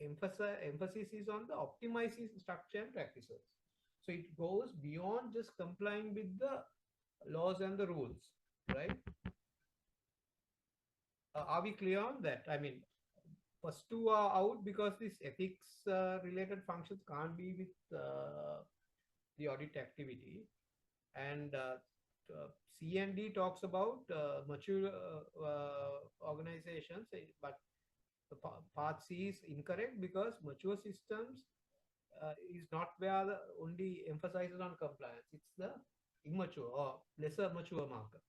emphasis is on the optimizing structure and practices. So it goes beyond just complying with the laws and the rules, right? Are we clear on that? I mean, first two are out because this ethics related functions can't be with the audit activity. And C and D talks about mature organizations, but the part C is incorrect because mature systems is not where the only emphasizes on compliance. It's the immature or lesser mature markets,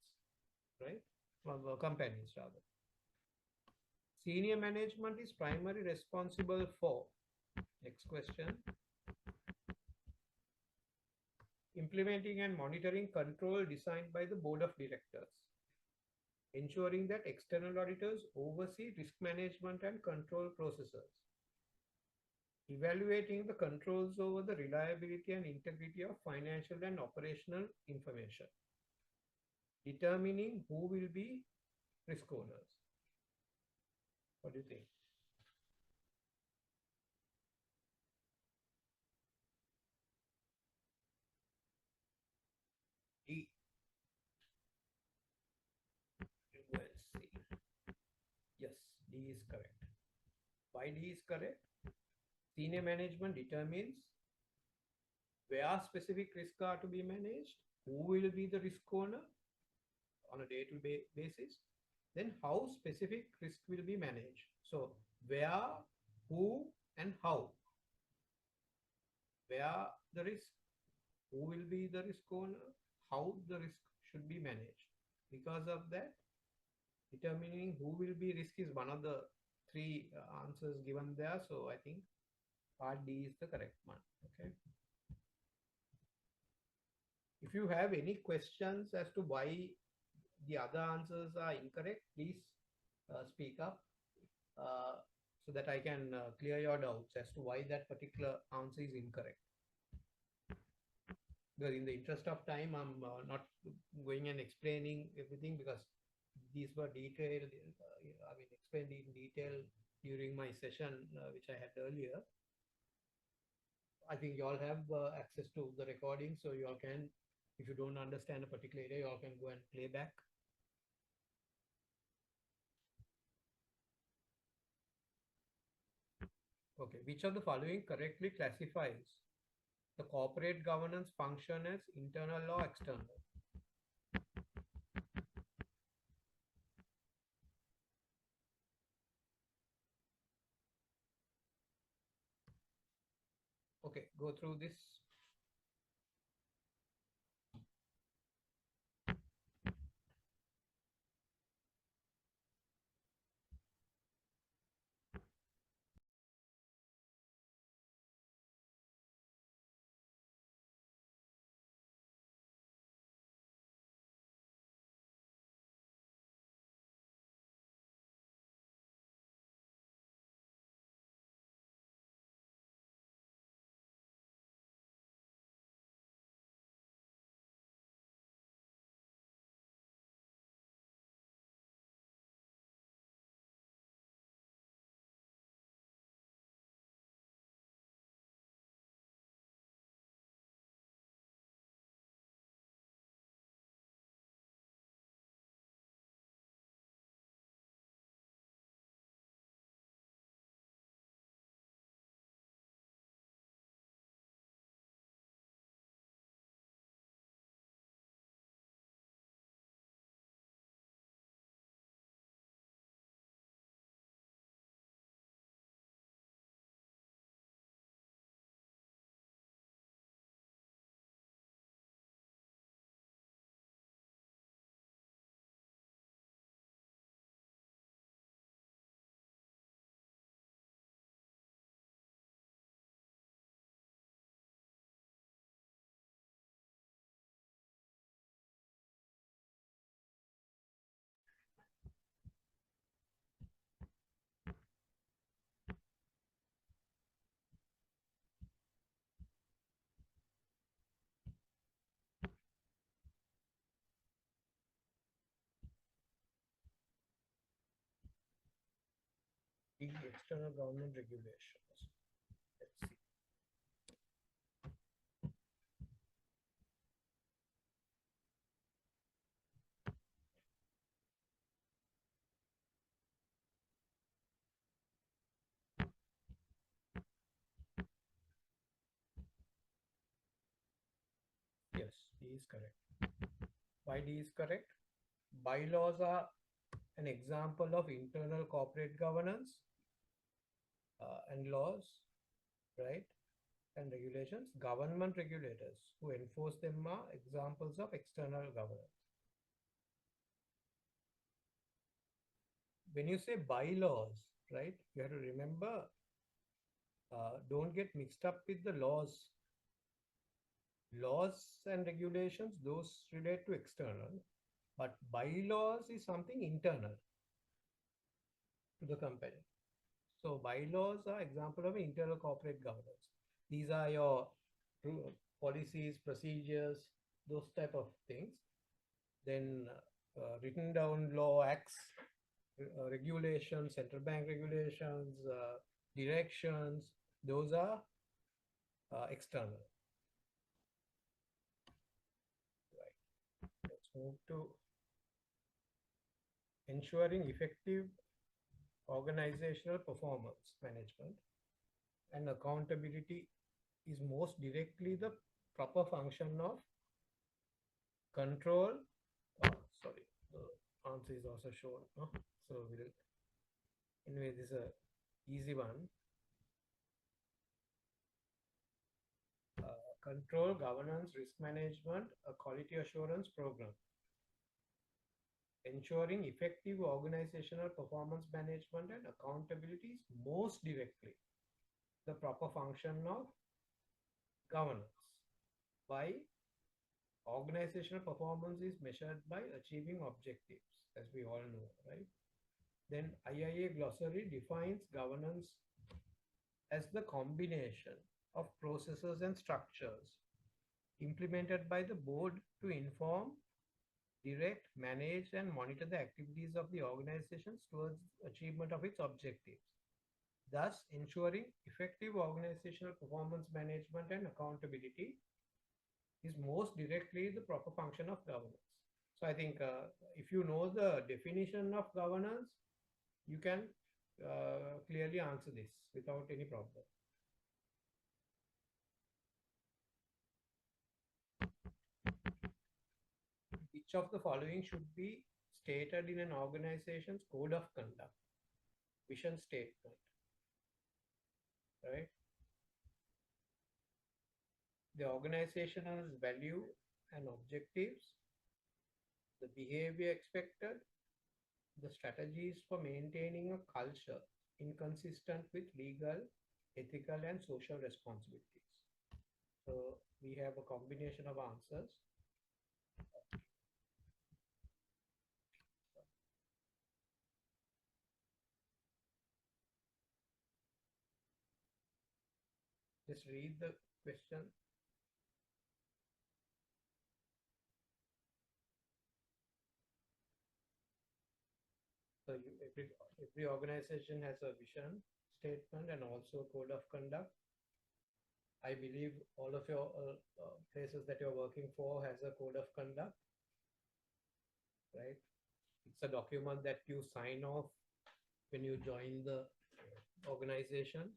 right? Companies rather. Senior management is primarily responsible for, next question, implementing and monitoring control designed by the board of directors, ensuring that external auditors oversee risk management and control processes, evaluating the controls over the reliability and integrity of financial and operational information, determining who will be risk owners. What do you think? D. Let's see. Yes, D is correct. Why D is correct? Senior management determines where specific risks are to be managed, who will be the risk owner on a day-to-day basis, then how specific risk will be managed. So where, who, and how. Where the risk, who will be the risk owner, how the risk should be managed. Because of that, determining who will be risk is one of the three answers given there. So I think part D is the correct one. Okay. If you have any questions as to why the other answers are incorrect, please speak up so that I can clear your doubts as to why that particular answer is incorrect. Because in the interest of time, I'm not going and explaining everything because these were detailed, explained in detail during my session, which I had earlier. I think you all have access to the recording, so you all can, if you don't understand a particular area, you all can go and play back. Okay, which of the following correctly classifies the corporate governance function as internal or external? Okay, go through this. The external government regulations. Let's see. Yes, he is correct. Why D is correct? Bylaws are an example of internal corporate governance and laws, right? And regulations. Government regulators who enforce them are examples of external governance. When you say bylaws, right, you have to remember, don't get mixed up with the laws. Laws and regulations, those relate to external, but bylaws is something internal to the company. So bylaws are example of internal corporate governance. These are your policies, procedures, those type of things. Then written down law, acts, regulations, central bank regulations, directions, those are external. Right. Let's move to ensuring effective organizational performance management and accountability is most directly the proper function of control. Sorry, the answer is also shown. So we'll, anyway, this is a easy one. Control, governance, risk management, a quality assurance program. Ensuring effective organizational performance management and accountability is most directly the proper function of governance. Why? Organizational performance is measured by achieving objectives, as we all know, right? Then IIA glossary defines governance as the combination of processes and structures implemented by the board to inform, direct, manage, and monitor the activities of the organizations towards achievement of its objectives, thus ensuring effective organizational performance management and accountability is most directly the proper function of governance. So I think if you know the definition of governance, you can clearly answer this without any problem. Which of the following should be stated in an organization's code of conduct, vision statement, right? The organization's value and objectives, the behavior expected, the strategies for maintaining a culture inconsistent with legal, ethical, and social responsibilities. So we have a combination of answers. Just read the question. So every organization has a vision statement and also a code of conduct. I believe all of your places that you're working for has a code of conduct, right? It's a document that you sign off when you join the organization.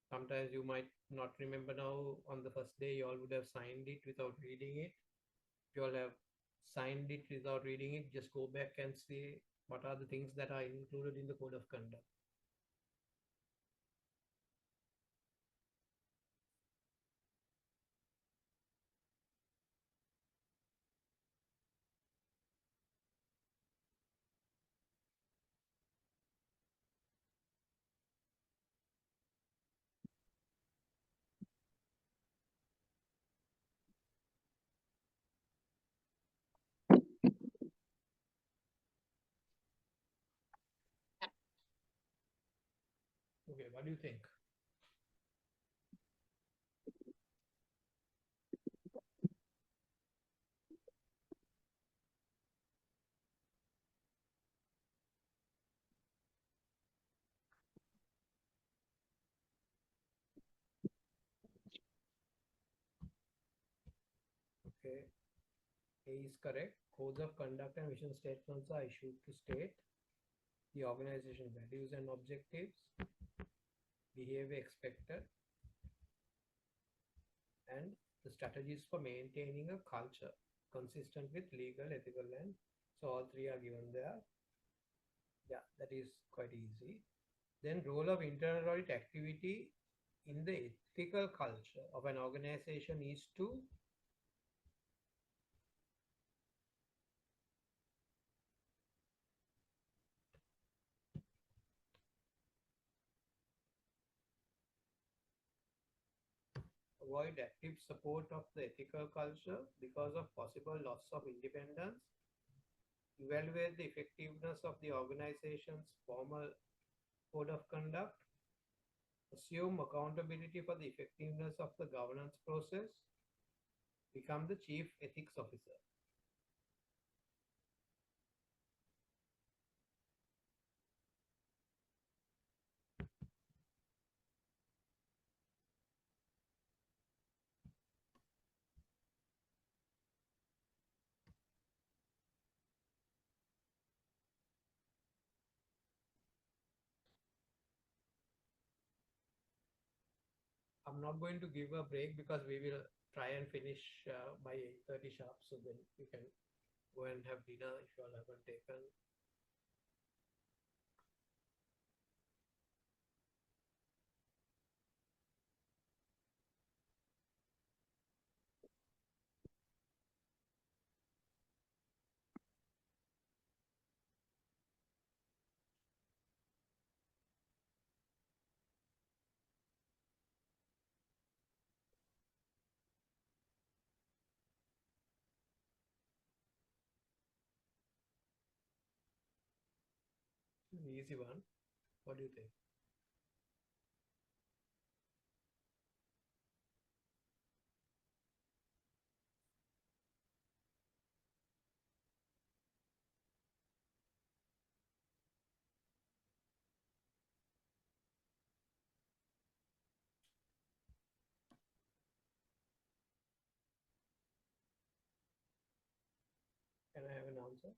Sometimes you might not remember now on the first day, you all would have signed it without reading it. If you all have signed it without reading it, just go back and see what are the things that are included in the code of conduct. Okay, what do you think? Okay, A is correct. Codes of conduct and vision statements are issued to state the organization values and objectives, behavior expected, and the strategies for maintaining a culture consistent with legal, ethical, and so all three are given there. Yeah, that is quite easy. Then role of internal audit activity in the ethical culture of an organization is to avoid active support of the ethical culture because of possible loss of independence, evaluate the effectiveness of the organization's formal code of conduct, assume accountability for the effectiveness of the governance process, become the chief ethics officer. I'm not going to give a break because we will try and finish by 8:30 sharp. So then you can go and have dinner if you all haven't taken. An easy one. What do you think? Can I have an answer?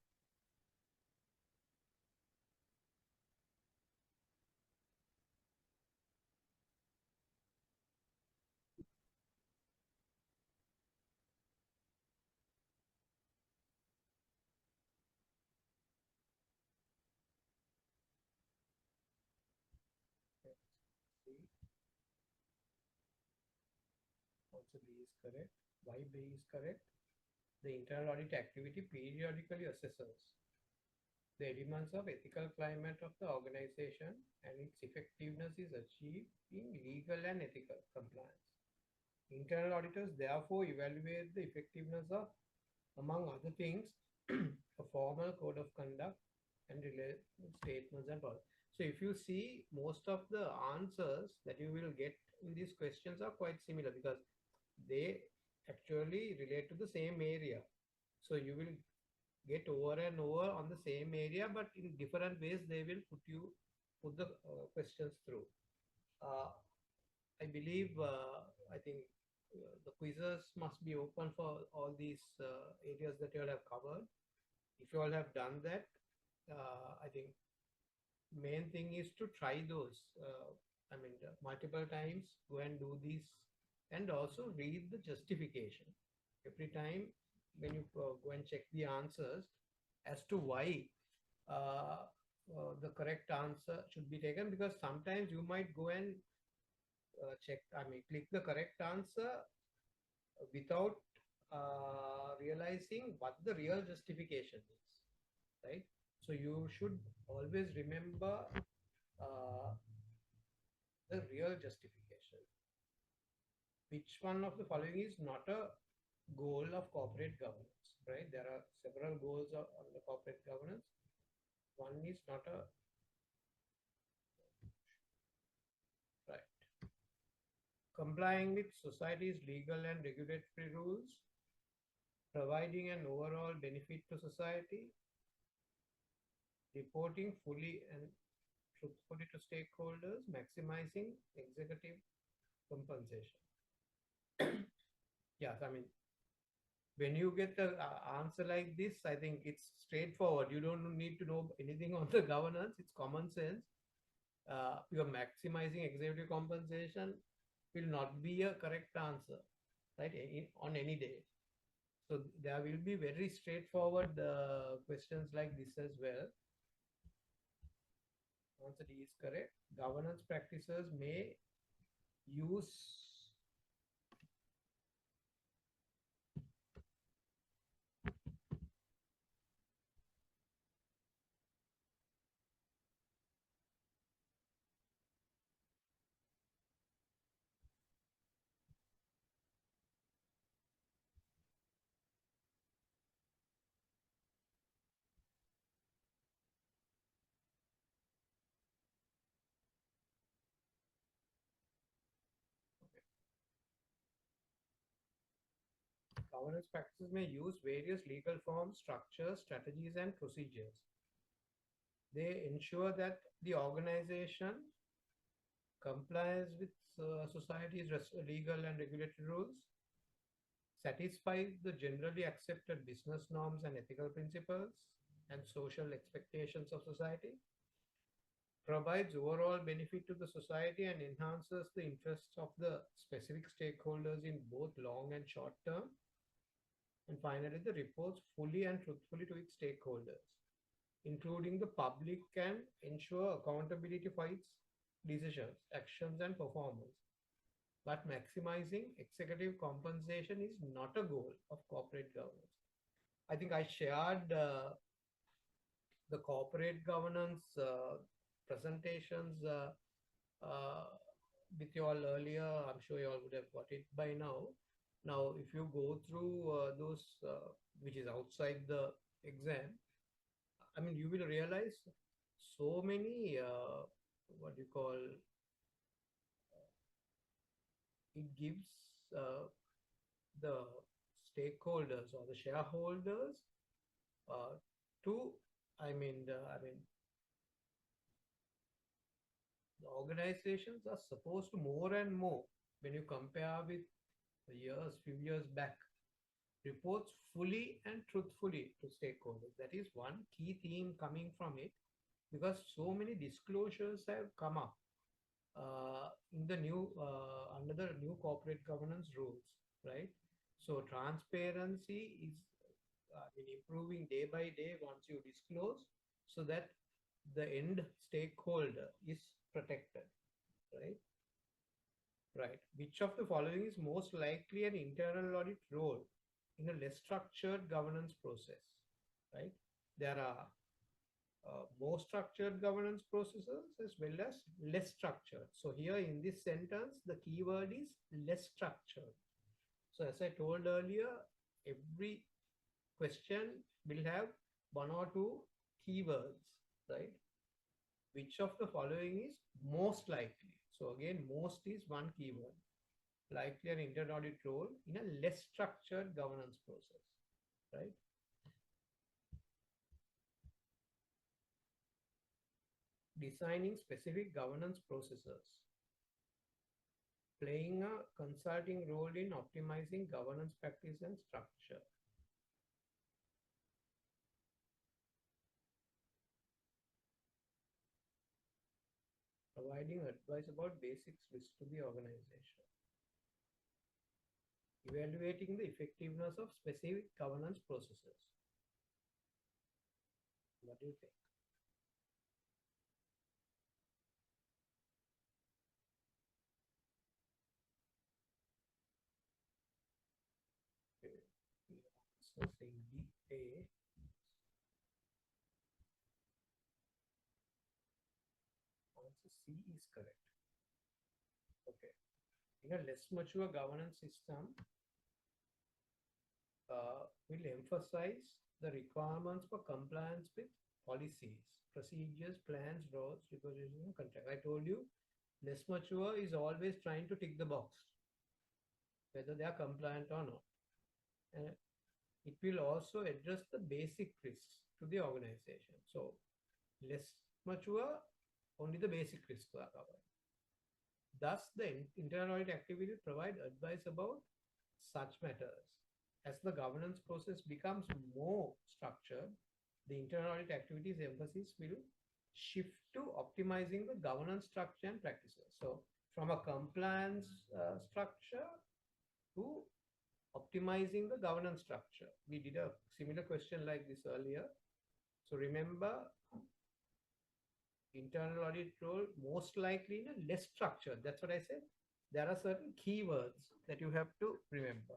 C. Also B is correct. Why B is correct? The internal audit activity periodically assesses the elements of ethical climate of the organization and its effectiveness is achieved in legal and ethical compliance. Internal auditors therefore evaluate the effectiveness of, among other things, a formal code of conduct and related statements and all. So if you see, most of the answers that you will get in these questions are quite similar because they actually relate to the same area. So you will get over and over on the same area, but in different ways they will put the questions through. I believe, I think the quizzes must be open for all these areas that you all have covered. If you all have done that, I think main thing is to try those. Multiple times, go and do these and also read the justification. Every time when you go and check the answers as to why the correct answer should be taken, because sometimes you might go and click the correct answer without realizing what the real justification is, right? So you should always remember uh, the real justification. Which one of the following is not a goal of corporate governance, right? There are several goals on the corporate governance. One is not a, right, complying with society's legal and regulatory rules, providing an overall benefit to society, reporting fully and truthfully to stakeholders, maximizing executive compensation. Yes, when you get the answer like this, I think it's straightforward. You don't need to know anything on the governance. It's common sense. Your maximizing executive compensation will not be a correct answer, right? On any day. So there will be very straightforward questions like this as well. Answer D is correct. Governance practices may use governance practices may use various legal forms, structures, strategies, and procedures. They ensure that the organization complies with society's legal and regulatory rules, satisfies the generally accepted business norms and ethical principles and social expectations of society, provides overall benefit to the society and enhances the interests of the specific stakeholders in both long and short term. And finally, the reports fully and truthfully to its stakeholders, including the public, can ensure accountability for its decisions, actions, and performance. But maximizing executive compensation is not a goal of corporate governance. I think I shared the corporate governance presentations uh, with you all earlier. I'm sure you all would have got it by now. Now, if you go through those, which is outside the exam, I mean, you will realize so many, what you call, it gives the stakeholders or the shareholders uh, to, the organizations are supposed to more and more, when you compare with the years, few years back, reports fully and truthfully to stakeholders. That is one key theme coming from it, because so many disclosures have come up in the new under the new corporate governance rules, right? So transparency is improving day by day once you disclose, so that the end stakeholder is protected, right? Right. Which of the following is most likely an internal audit role in a less structured governance process, right? There are more structured governance processes as well as less structured. So here in this sentence, the keyword is less structured. So as I told earlier, every question will have one or two keywords, right? Which of the following is most likely? So again, most is one keyword. Likely an internal audit role in a less structured governance process, right? Designing specific governance processes. Playing a consulting role in optimizing governance practice and structure. Providing advice about basics risks to the organization. Evaluating the effectiveness of specific governance processes. What do you think? Okay. So saying BA. Answer C is correct. Okay. In a less mature governance system, will emphasize the requirements for compliance with policies, procedures, plans, roles, requisitions, and contract. I told you, less mature is always trying to tick the box, whether they are compliant or not. And it will also address the basic risks to the organization. So, less mature, only the basic risks are covered. Thus, the internal audit activity provide advice about such matters. As the governance process becomes more structured, the internal audit activities emphasis will shift to optimizing the governance structure and practices. So, from a compliance structure to Optimizing the governance structure. We did a similar question like this earlier. So remember, internal audit role most likely in a less structured. That's what I said. There are certain keywords that you have to remember.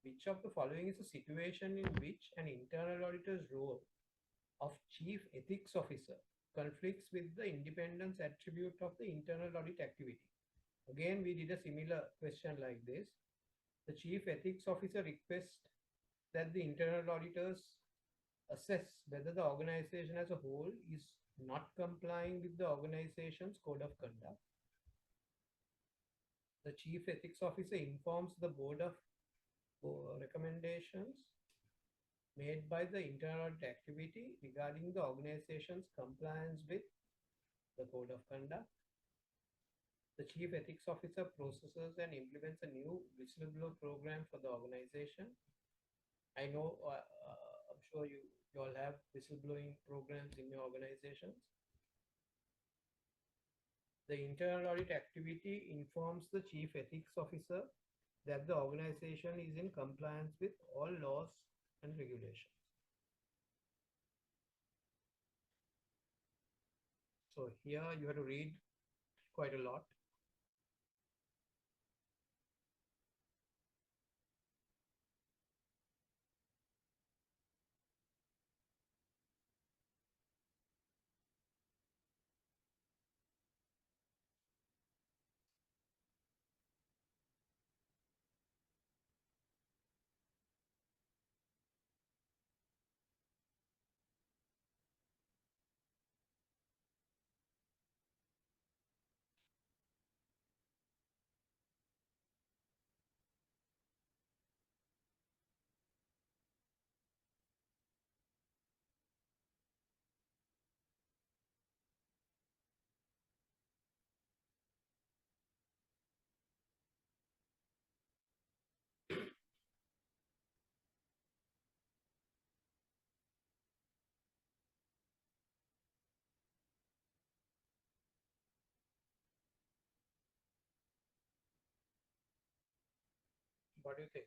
Which of the following is a situation in which an internal auditor's role of chief ethics officer conflicts with the independence attribute of the internal audit activity? Again, we did a similar question like this. The chief ethics officer requests that the internal auditors assess whether the organization as a whole is not complying with the organization's code of conduct. The chief ethics officer informs the board of recommendations made by the internal audit activity regarding the organization's compliance with the code of conduct. The chief ethics officer processes and implements a new whistleblower program for the organization. I know, I'm sure you all have whistleblowing programs in your organizations. The internal audit activity informs the chief ethics officer that the organization is in compliance with all laws and regulations. So here you have to read quite a lot. What do you think?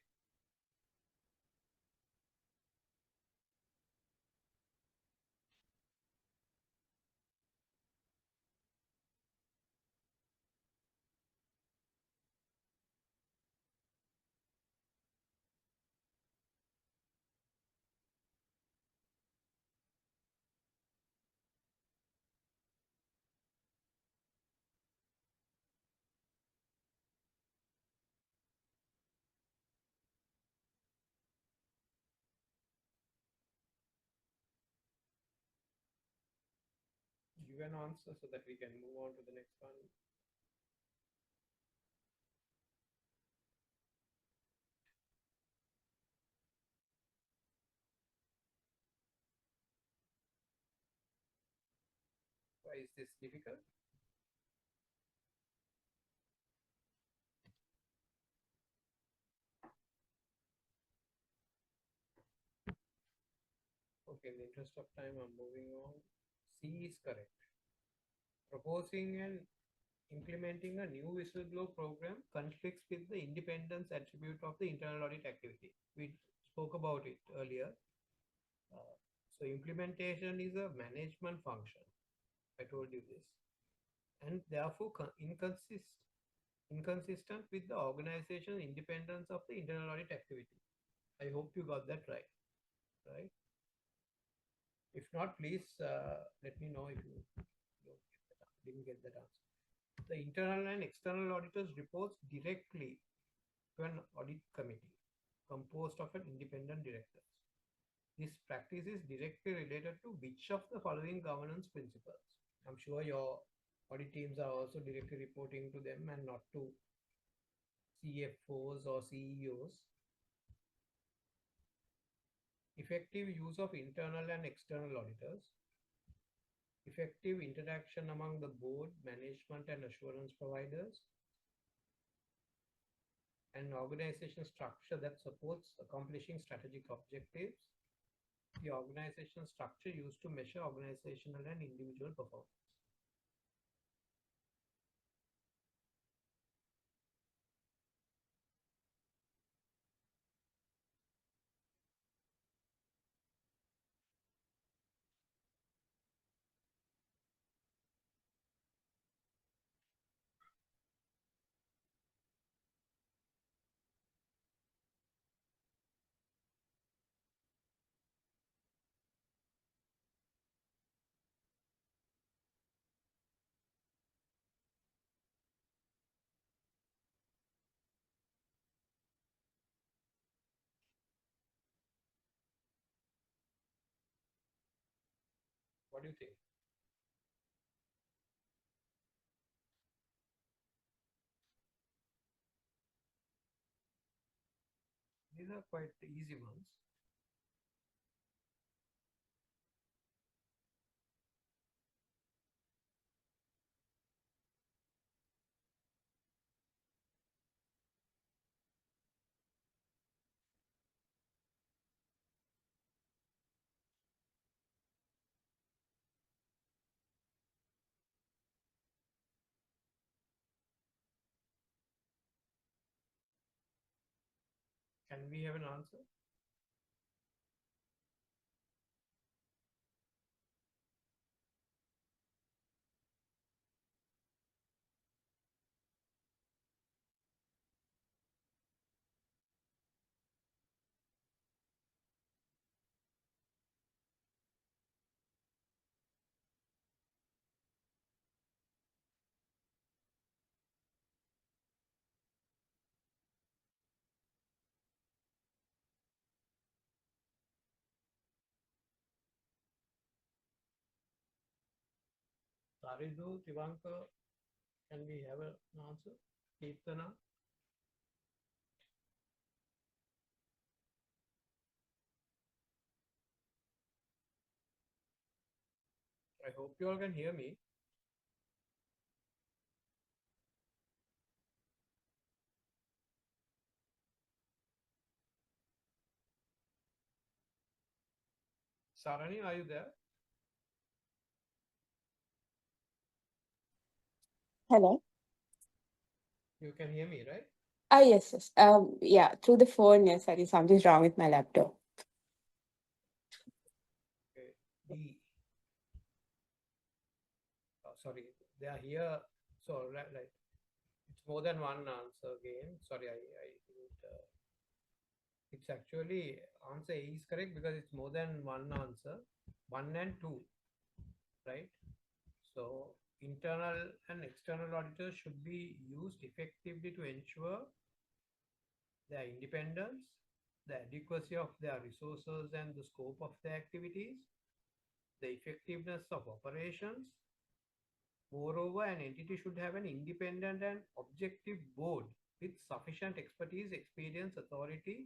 Give an answer so that we can move on to the next one. Why is this difficult? Okay, in the interest of time, I'm moving on. C is correct. Proposing and implementing a new whistleblower program conflicts with the independence attribute of the internal audit activity. We spoke about it earlier. So implementation is a management function. I told you this. And therefore inconsistent with the organization independence of the internal audit activity. I hope you got that right. Right? If not, please let me know if you didn't get that answer. The internal and external auditors reports directly to an audit committee composed of an independent directors. This practice is directly related to which of the following governance principles? I'm sure your audit teams are also directly reporting to them and not to CFOs or CEOs. Effective use of internal and external auditors. Effective interaction among the board, management, and assurance providers. An organization structure that supports accomplishing strategic objectives. The organization structure used to measure organizational and individual performance. What do you think? These are quite easy ones. Can we have an answer? Saridu, Tivanka, can we have an answer? Kirtana? I hope you all can hear me. Sarani, are you there? Hello. You can hear me, right? Ah, yes, yes. Yeah, through the phone, yes, I think something's wrong with my laptop. Okay. D. Sorry, they are here. So, right, it's more than one answer again. Sorry, I didn't. It's actually answer A is correct because it's more than one answer, one and two, right? So, internal and external auditors should be used effectively to ensure their independence, the adequacy of their resources and the scope of their activities, the effectiveness of operations. Moreover, an entity should have an independent and objective board with sufficient expertise, experience, authority,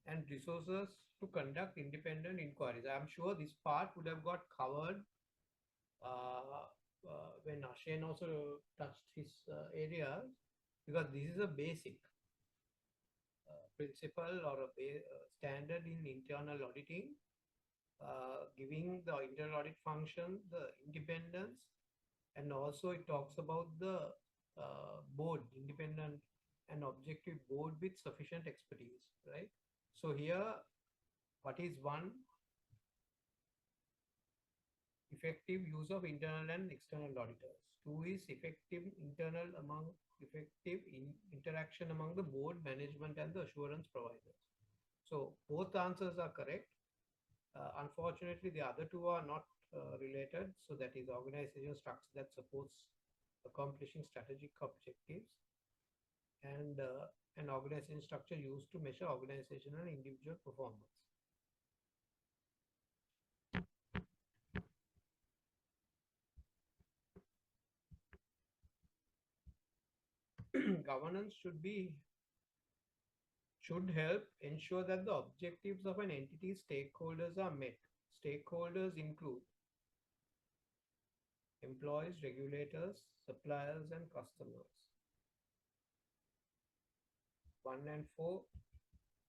and resources to conduct independent inquiries. I'm sure this part would have got covered when Ashen also touched his area, because this is a basic principle or a standard in internal auditing, giving the internal audit function the independence, and also it talks about the board, independent and objective board with sufficient expertise, right? So here, what is one? Effective use of internal and external auditors. Two is effective interaction among the board, management, and the assurance providers. So both answers are correct. Unfortunately, the other two are not related. So that is organizational structure that supports accomplishing strategic objectives, and an organization structure used to measure organizational and individual performance. Governance should help ensure that the objectives of an entity's stakeholders are met. Stakeholders include employees, regulators, suppliers, and customers. 1 and 4,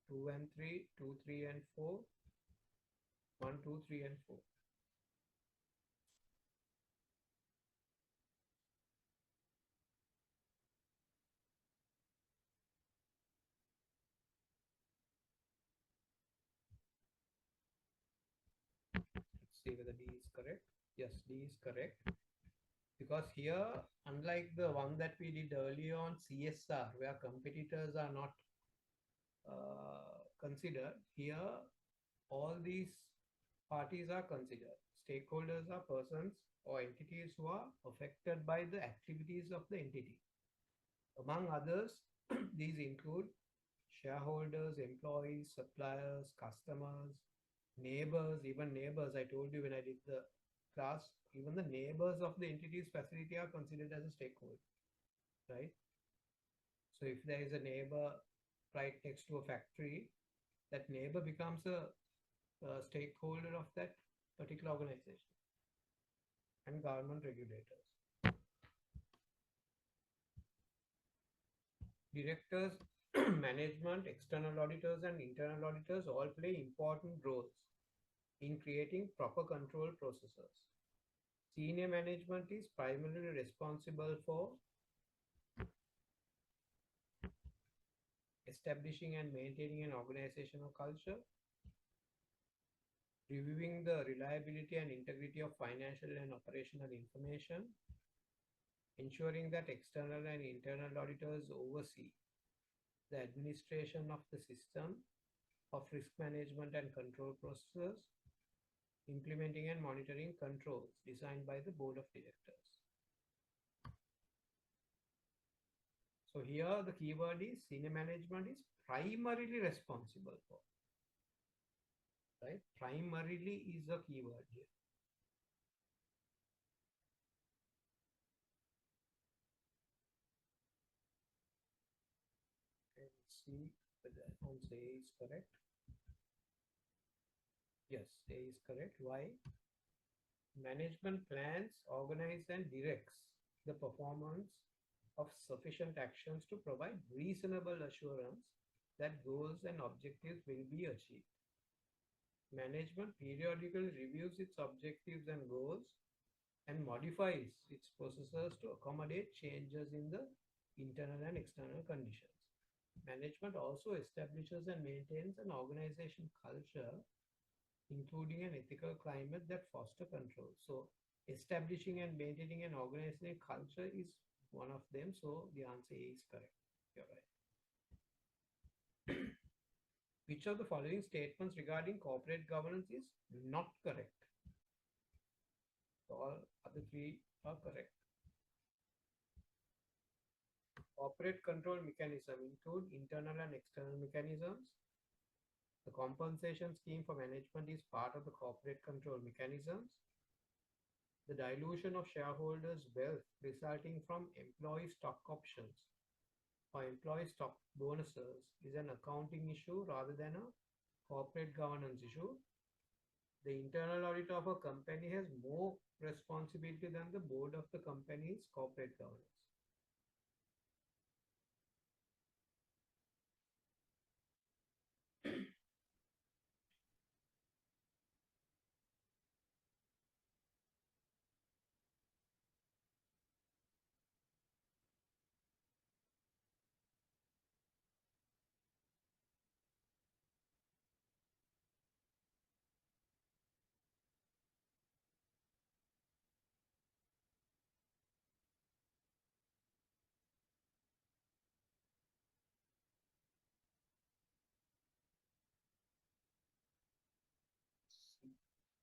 2 and 3, 2, 3 and 4, 1, 2, 3 and 4. Let's see whether D is correct. Yes, D is correct. Because here, unlike the one that we did earlier on CSR, where competitors are not considered, here all these parties are considered. Stakeholders are persons or entities who are affected by the activities of the entity. Among others, these include shareholders, employees, suppliers, customers, neighbors, even neighbors. I told you when I did the class, even the neighbors of the entity's facility are considered as a stakeholder, right? So if there is a neighbor right next to a factory, that neighbor becomes a stakeholder of that particular organization and government regulators. Directors, management, external auditors, and internal auditors all play important roles in creating proper control processes. Senior management is primarily responsible for establishing and maintaining an organizational culture, reviewing the reliability and integrity of financial and operational information, ensuring that external and internal auditors oversee the administration of the system of risk management and control processes, implementing and monitoring controls designed by the board of directors. So here the keyword is senior management is primarily responsible for, right? Primarily is the keyword here. And see whether answer A is correct. Yes, A is correct. Why? Management plans, organize and directs the performance of sufficient actions to provide reasonable assurance that goals and objectives will be achieved. Management periodically reviews its objectives and goals and modifies its processes to accommodate changes in the internal and external conditions. Management also establishes and maintains an organization culture, including an ethical climate that foster control. So establishing and maintaining an organizational culture is one of them. So the answer A is correct. You're right. Which of the following statements regarding corporate governance is not correct? So all other three are correct. Corporate control mechanism include internal and external mechanisms. The compensation scheme for management is part of the corporate control mechanisms. The dilution of shareholders' wealth resulting from employee stock options or employee stock bonuses is an accounting issue rather than a corporate governance issue. The internal audit of a company has more responsibility than the board of the company's corporate governance.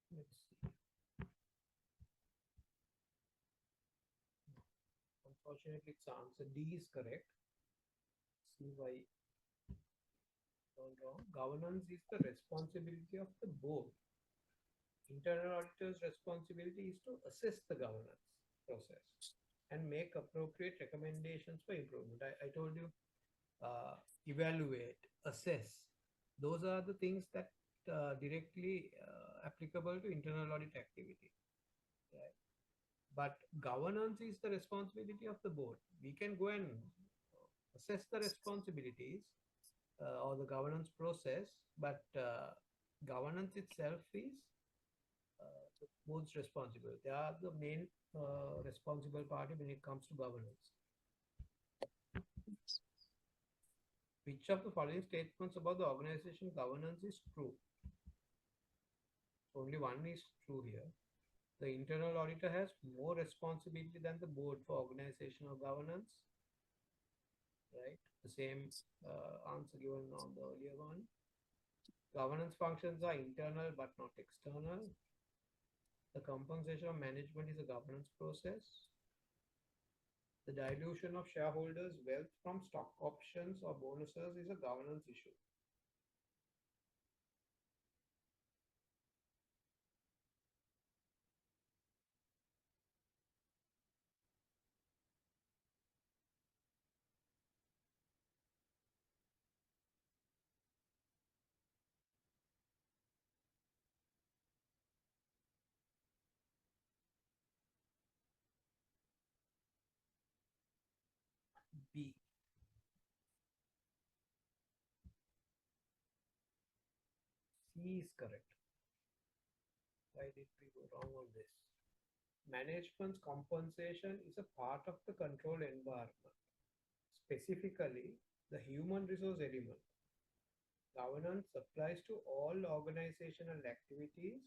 Let's see. Unfortunately, its answer D is correct. See why all wrong. Governance is the responsibility of the board. Internal auditor's responsibility is to assess the governance process and make appropriate recommendations for improvement. I told you, evaluate, assess. Those are the things that directly applicable to internal audit activity. Right? But governance is the responsibility of the board. We can go and assess the responsibilities or the governance process, but governance itself is the board's responsible. They are the main responsible party when it comes to governance. Which of the following statements about the organization governance is true? Only one is true here. The internal auditor has more responsibility than the board for organizational governance. Right? The same answer given on the earlier one. Governance functions are internal but not external. The compensation of management is a governance process. The dilution of shareholders' wealth from stock options or bonuses is a governance issue. B. C is correct. Why did we go wrong on this? Management's compensation is a part of the control environment, specifically the human resource element. Governance applies to all organizational activities,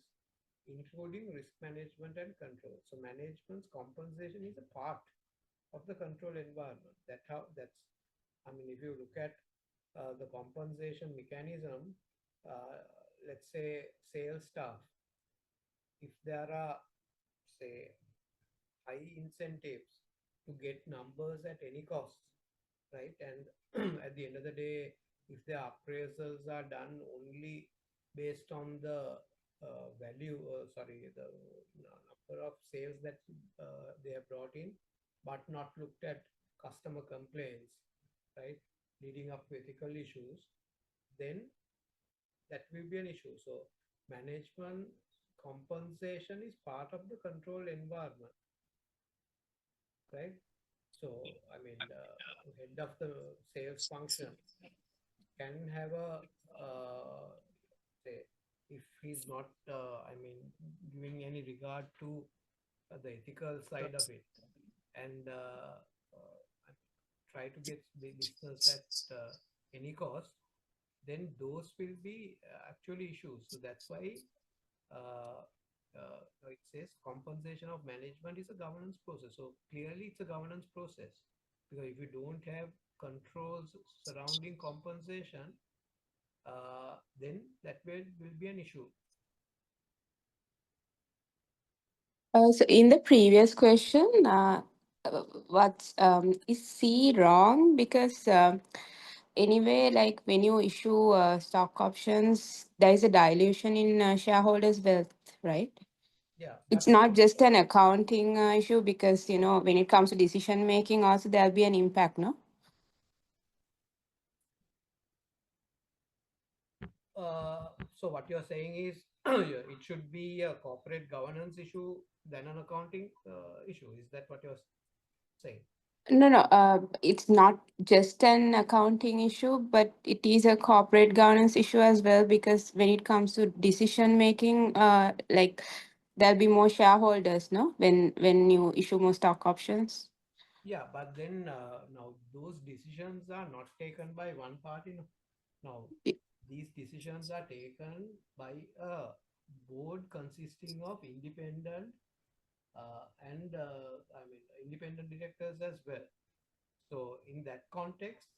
including risk management and control. So management's compensation is a part of the control environment. I mean, if you look at the compensation mechanism, uh, let's say sales staff, if there are, say, high incentives to get numbers at any cost, right? And at the end of the day, if the appraisals are done only based on the number of sales that they have brought in, but not looked at customer complaints, right? Leading up to ethical issues, then that will be an issue. So management compensation is part of the control environment, right? So, I mean, head of the sales function can have a, say, if he's not, I mean, giving any regard to the ethical side of it, and try to get the business at any cost, then those will be actually issues. So that's why uh, it says compensation of management is a governance process. So clearly it's a governance process, because if you don't have controls surrounding compensation, then that will be an issue. So in the previous question, what's is C wrong? Because anyway, like when you issue stock options, there is a dilution in shareholders' wealth, right? Yeah, It's but not just an accounting issue, because when it comes to decision making, also there'll be an impact, no? so what you're saying is yeah, it should be a corporate governance issue than an accounting issue. Is that what you're saying? No, no, it's not just an accounting issue, but it is a corporate governance issue as well, because when it comes to decision making, like there'll be more shareholders, no? When you issue more stock options. Yeah, but then now those decisions are not taken by one party. No. Now, Y- these decisions are taken by a board consisting of independent and I mean independent directors as well. So in that context,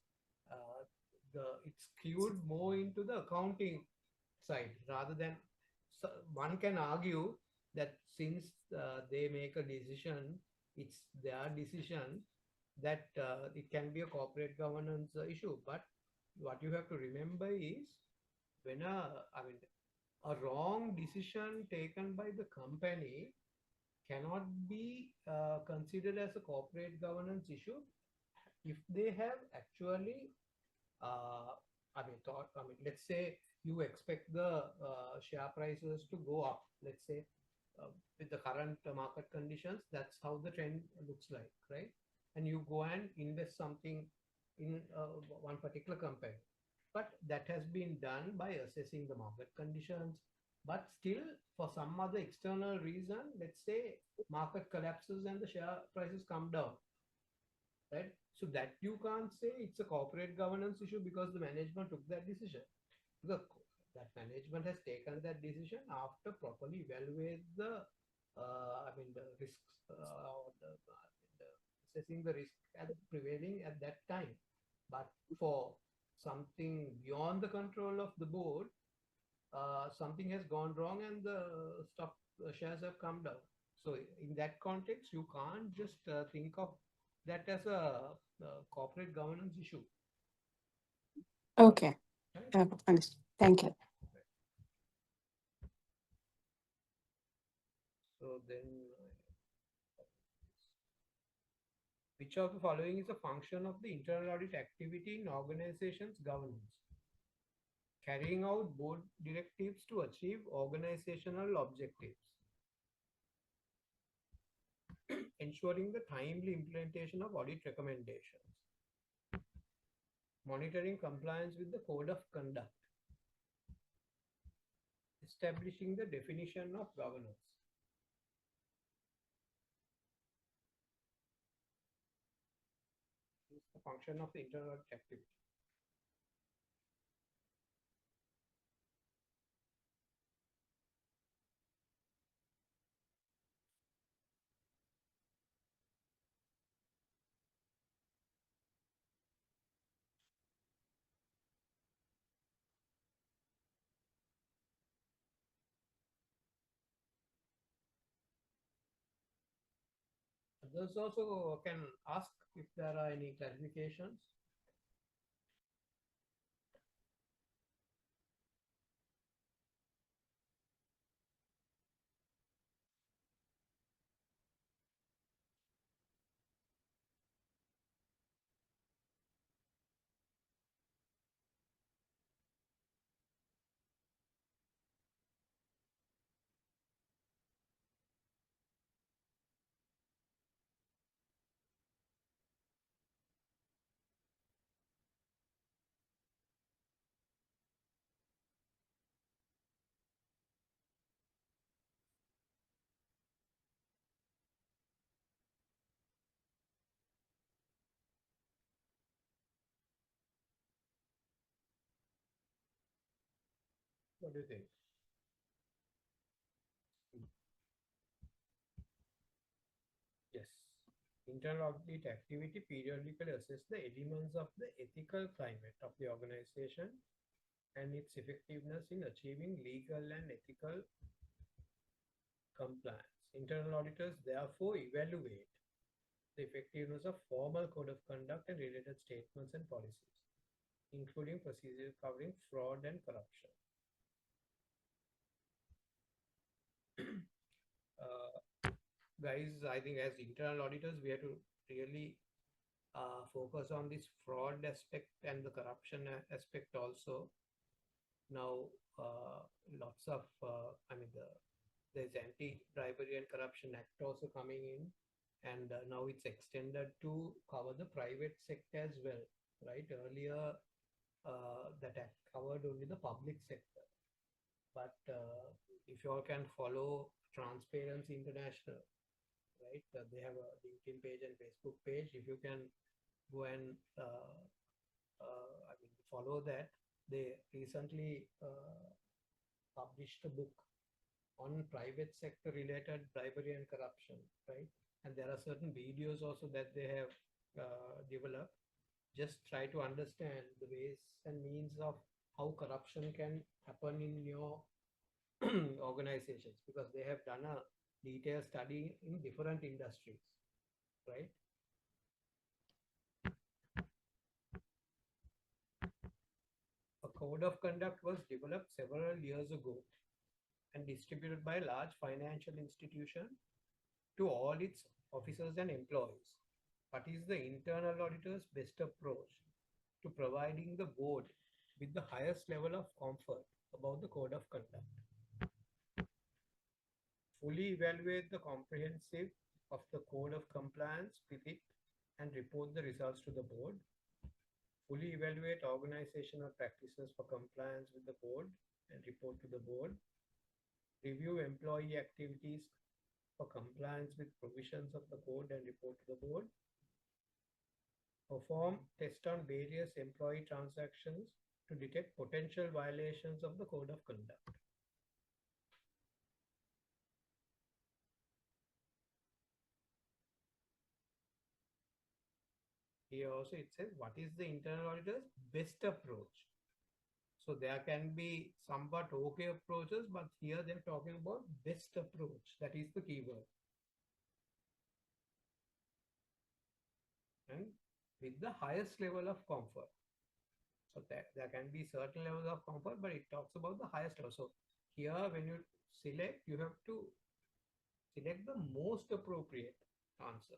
uh, it's skewed more into the accounting side rather than, so one can argue that since they make a decision, it's their decision, that it can be a corporate governance issue. But what you have to remember is, when I mean, a wrong decision taken by the company cannot be considered as a corporate governance issue if they have actually uh, let's say you expect the share prices to go up. Let's say with the current market conditions, that's how the trend looks like, right? And you go and invest something in one particular company, but that has been done by assessing the market conditions. But still, for some other external reason, let's say market collapses and the share prices come down, right? So that you can't say it's a corporate governance issue because the management took that decision. Because that management has taken that decision after properly evaluate the risks, assessing the risk at prevailing at that time. But for something beyond the control of the board, something has gone wrong and the stock shares have come down. So in that context, you can't just think of that as a corporate governance issue. Okay, Right? understood. Thank you. So then, which of the following is a function of the internal audit activity in organization's governance? Carrying out board directives to achieve organizational objectives. Ensuring the timely implementation of audit recommendations. monitoring compliance with the code of conduct, establishing the definition of governance. This is the function of the internal audit activity. Others also can ask if there are any clarifications. What do you think? Yes. Internal audit activity periodically assess the elements of the ethical climate of the organization and its effectiveness in achieving legal and ethical compliance. Internal auditors therefore evaluate the effectiveness of formal code of conduct and related statements and policies, including procedures covering fraud and corruption. Guys, I think as internal auditors, we have to really focus on this fraud aspect and the corruption aspect also. Now, lots of, there's Anti-Bribery and Corruption Act also coming in, and now it's extended to cover the private sector as well, right? Earlier, that act covered only the public sector. But if you all can follow Transparency International, right? They have a LinkedIn page and Facebook page. If you can go and follow that, they recently published a book on private sector related bribery and corruption, right? And there are certain videos also that they have developed. Just try to understand the ways and means of how corruption can happen in your organizations, because they have done a detailed study in different industries, right? A code of conduct was developed several years ago and distributed by a large financial institution to all its officers and employees. What is the internal auditor's best approach to providing the board with the highest level of comfort about the code of conduct? Fully evaluate the comprehensive of the code of compliance with it and report the results to the board. Fully evaluate organizational practices for compliance with the board and report to the board. Review employee activities for compliance with provisions of the code and report to the board. Perform test on various employee transactions to detect potential violations of the code of conduct. Here also it says what is the internal auditor's best approach. So there can be somewhat okay approaches, but here they're talking about best approach. That is the keyword. And with the highest level of comfort. So there can be certain levels of comfort, but it talks about the highest level. So here when you select, you have to select the most appropriate answer.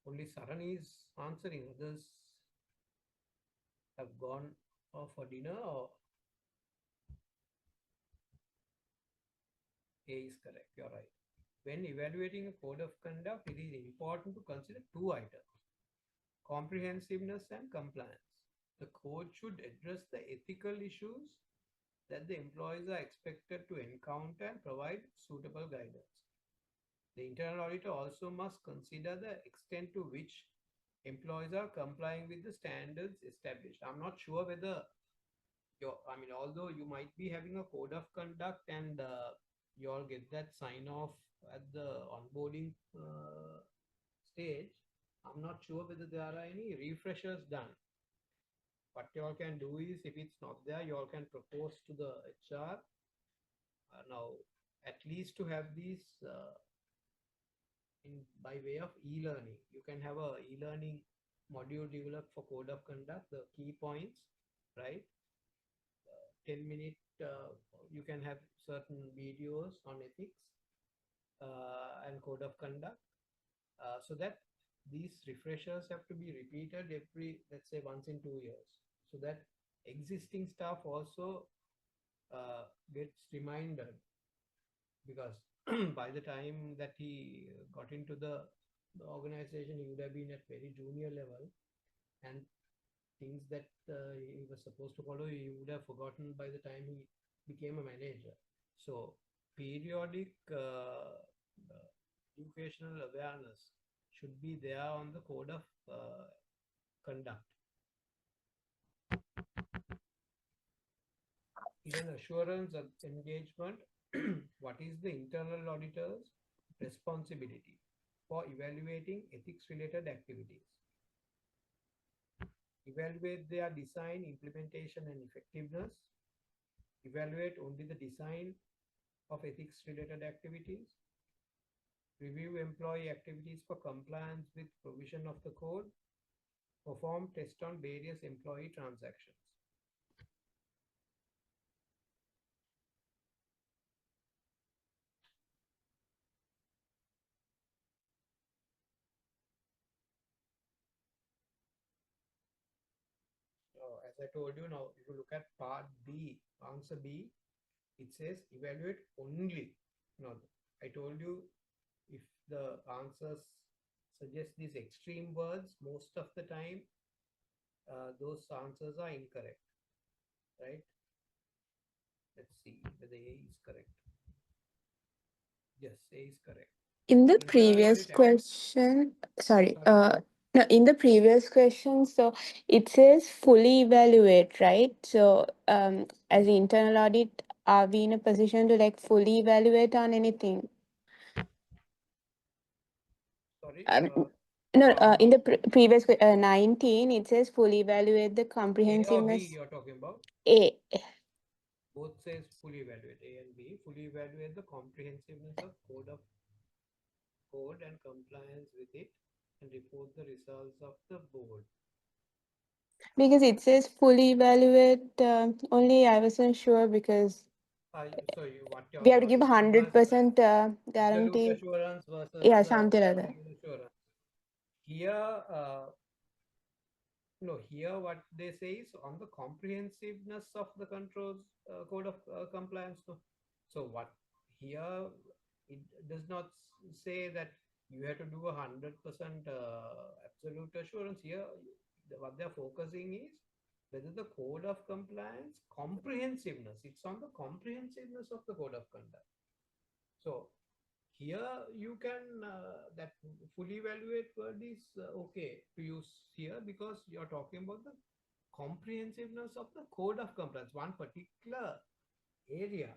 Only Saran is answering. Others have gone for dinner, or A is correct. You're right. When evaluating a code of conduct, it is important to consider two items: comprehensiveness and compliance. The code should address the ethical issues that the employees are expected to encounter and provide suitable guidance. The internal auditor also must consider the extent to which employees are complying with the standards established. I'm not sure whether I mean, although you might be having a code of conduct and you all get that sign off at the onboarding stage, I'm not sure whether there are any refreshers done. What you all can do is, if it's not there, you all can propose to the HR now at least to have these in by way of e-learning. You can have a e-learning module developed for code of conduct, the key points, right? 10-minute, you can have certain videos on ethics and code of conduct, so that these refreshers have to be repeated every, let's say, once in 2 years, so that existing staff also gets reminded, because by the time that he got into the organization, he would have been at very junior level, and things that he was supposed to follow, he would have forgotten by the time he became a manager. So, periodic educational awareness should be there on the code of conduct. In an assurance of engagement, what is the internal auditor's responsibility for evaluating ethics related activities? Evaluate their design, implementation, and effectiveness. Evaluate only the design of ethics related activities. Review employee activities for compliance with provision of the code. Perform test on various employee transactions. As I told you, now if you look at part B, answer B, it says evaluate only. Now, I told you, if the answers suggest these extreme words, most of the time those answers are incorrect, right? Let's see whether A is correct. Yes, A is correct. In the Internal previous audit question, sorry, sorry. no, in the previous question, so it says fully evaluate, right? So, as internal audit, are we in a position to like fully evaluate on anything? Sorry. No, in From the previous 19, it says fully evaluate the A or B comprehensiveness. you're talking about? A. Both says fully evaluate, A and B. Fully evaluate the comprehensiveness of code and compliance with it, and report the results of the board. Because it says fully evaluate, only I wasn't sure because So you what we have to your give issue was 100% absolute guarantee. assurance versus Yeah, something like that. partial assurance. Here, no, here what they say is on the comprehensiveness of the controls code of compliance. No. So what here, it does not say that you have to do 100% absolute assurance. Here, what they're focusing is whether the code of compliance comprehensiveness. It's on the comprehensiveness of the code of conduct. So here you can that fully evaluate word is okay to use here, because you're talking about the comprehensiveness of the code of compliance, one particular area.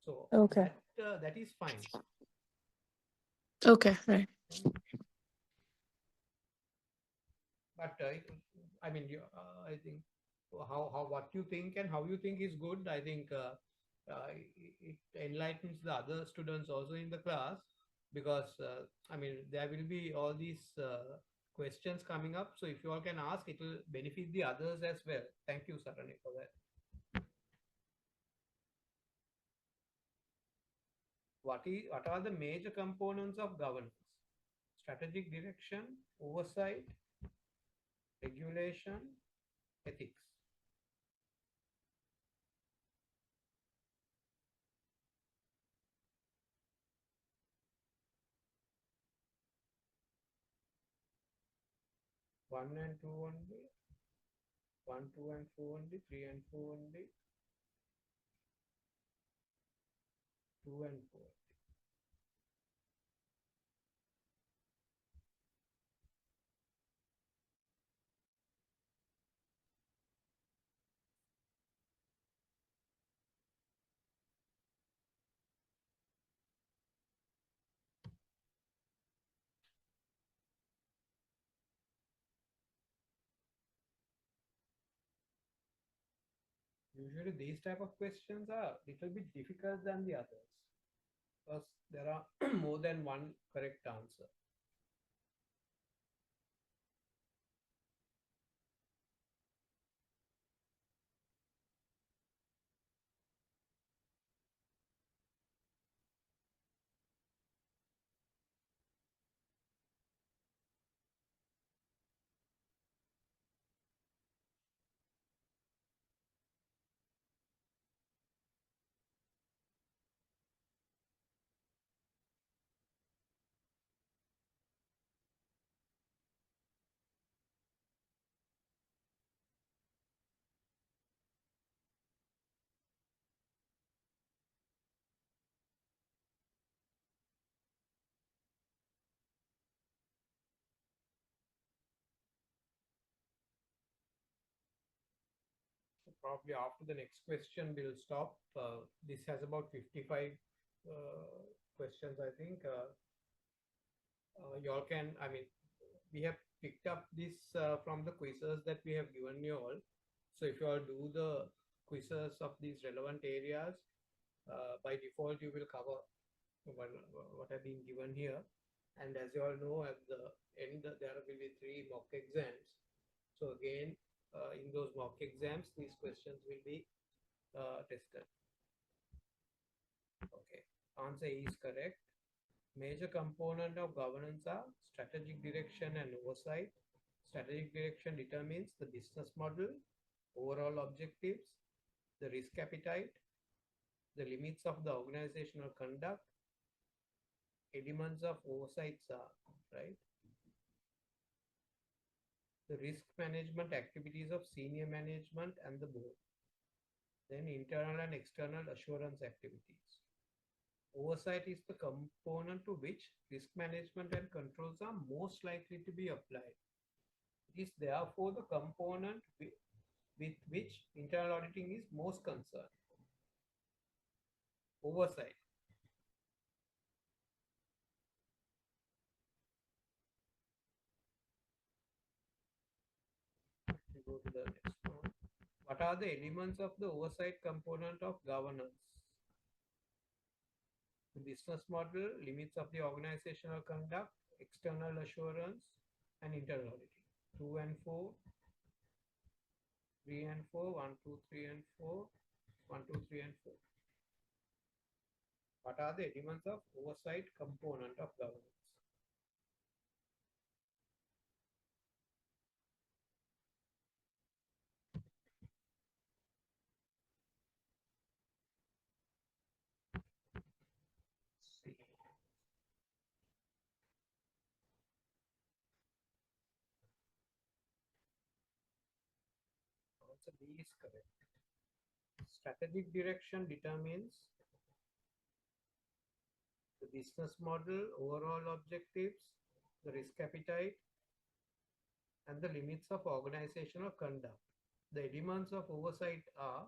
So Okay. that is fine. Okay, right. But I mean, I think how what you think and how you think is good. I think it enlightens the other students also in the class, because I mean, there will be all these questions coming up. So if you all can ask, it will benefit the others as well. Thank you, Sarani, for that. What are the major components of governance? strategic direction, oversight, regulation, ethics. One and two only, one, two and four only, three and four only, two and four. Usually these type of questions are little bit difficult than the others because there are more than one correct answer. So probably after the next question, we'll stop. This has about 55 questions, I think. Y'all can, I mean, we have picked up this from the quizzes that we have given you all. So if you all do the quizzes of these relevant areas, by default, you will cover what have been given here. And as you all know, at the end, there will be 3 mock exams. So again, in those mock exams, these questions will be tested. Okay, answer is correct. Major component of governance are strategic direction and oversight. Strategic direction determines the business model, overall objectives, the risk appetite, the limits of the organizational conduct, elements of oversights are, right? The risk management activities of senior management and the board. Then internal and external assurance activities. Oversight is the component to which risk management and controls are most likely to be applied. It is therefore the component with which internal auditing is most concerned. Oversight. We go to the next one. What are the elements of the oversight component of governance? The business model, limits of the organizational conduct, external assurance, and internal auditing. 2 and 4, 3 and 4, 1, 2, 3 and 4, 1, 2, 3 and 4. What are the elements of oversight component of governance? C. Answer B is correct. Strategic direction determines the business model, overall objectives, the risk appetite, and the limits of organizational conduct. The elements of oversight are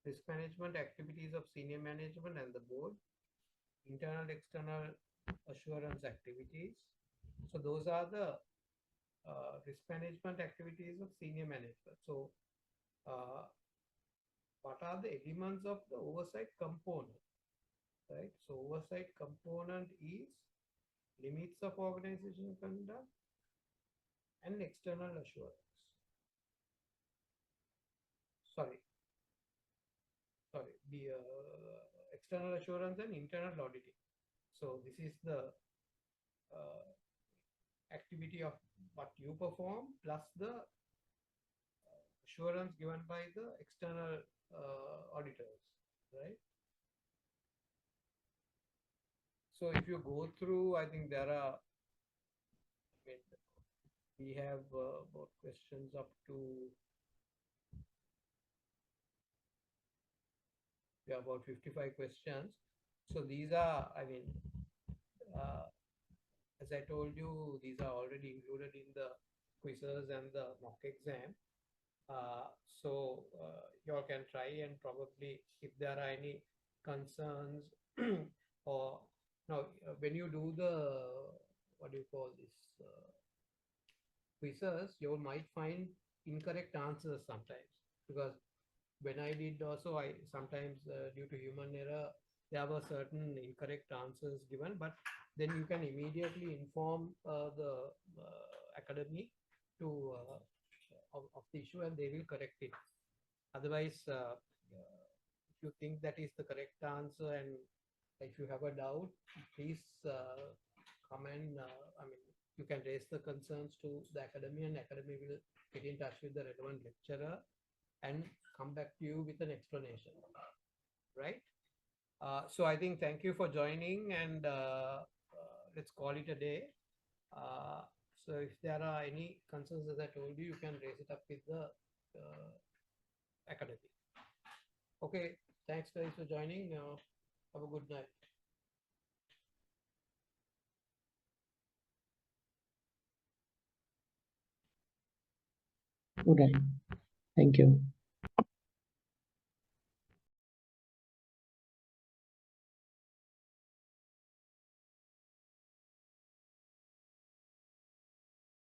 risk management activities of senior management and the board, internal, external assurance activities. So those are the risk management activities of senior management. So what are the elements of the oversight component, right? So oversight component is limits of organizational conduct and external assurance. Sorry, the external assurance and internal auditing. So this is the activity of what you perform plus the assurance given by the external auditors, right? So if you go through, I think there are, I mean, we have about questions up to, yeah, about 55 questions. So these are, I mean, uh, as I told you, these are already included in the quizzes and the mock exam. So you all can try, and probably if there are any concerns or now when you do the, what do you call this, quizzes, you might find incorrect answers sometimes, because when I did also, I sometimes due to human error, there were certain incorrect answers given, but then you can immediately inform the academy to of the issue, and they will correct it. Otherwise, if you think that is the correct answer, and if you have a doubt, please come and I mean, you can raise the concerns to the academy, and academy will get in touch with the relevant lecturer and come back to you with an explanation, right? So I think thank you for joining, and let's call it a day. So if there are any concerns, as I told you, you can raise it up with the academy. Okay, thanks guys for joining. Have a good night. Good night. Thank you.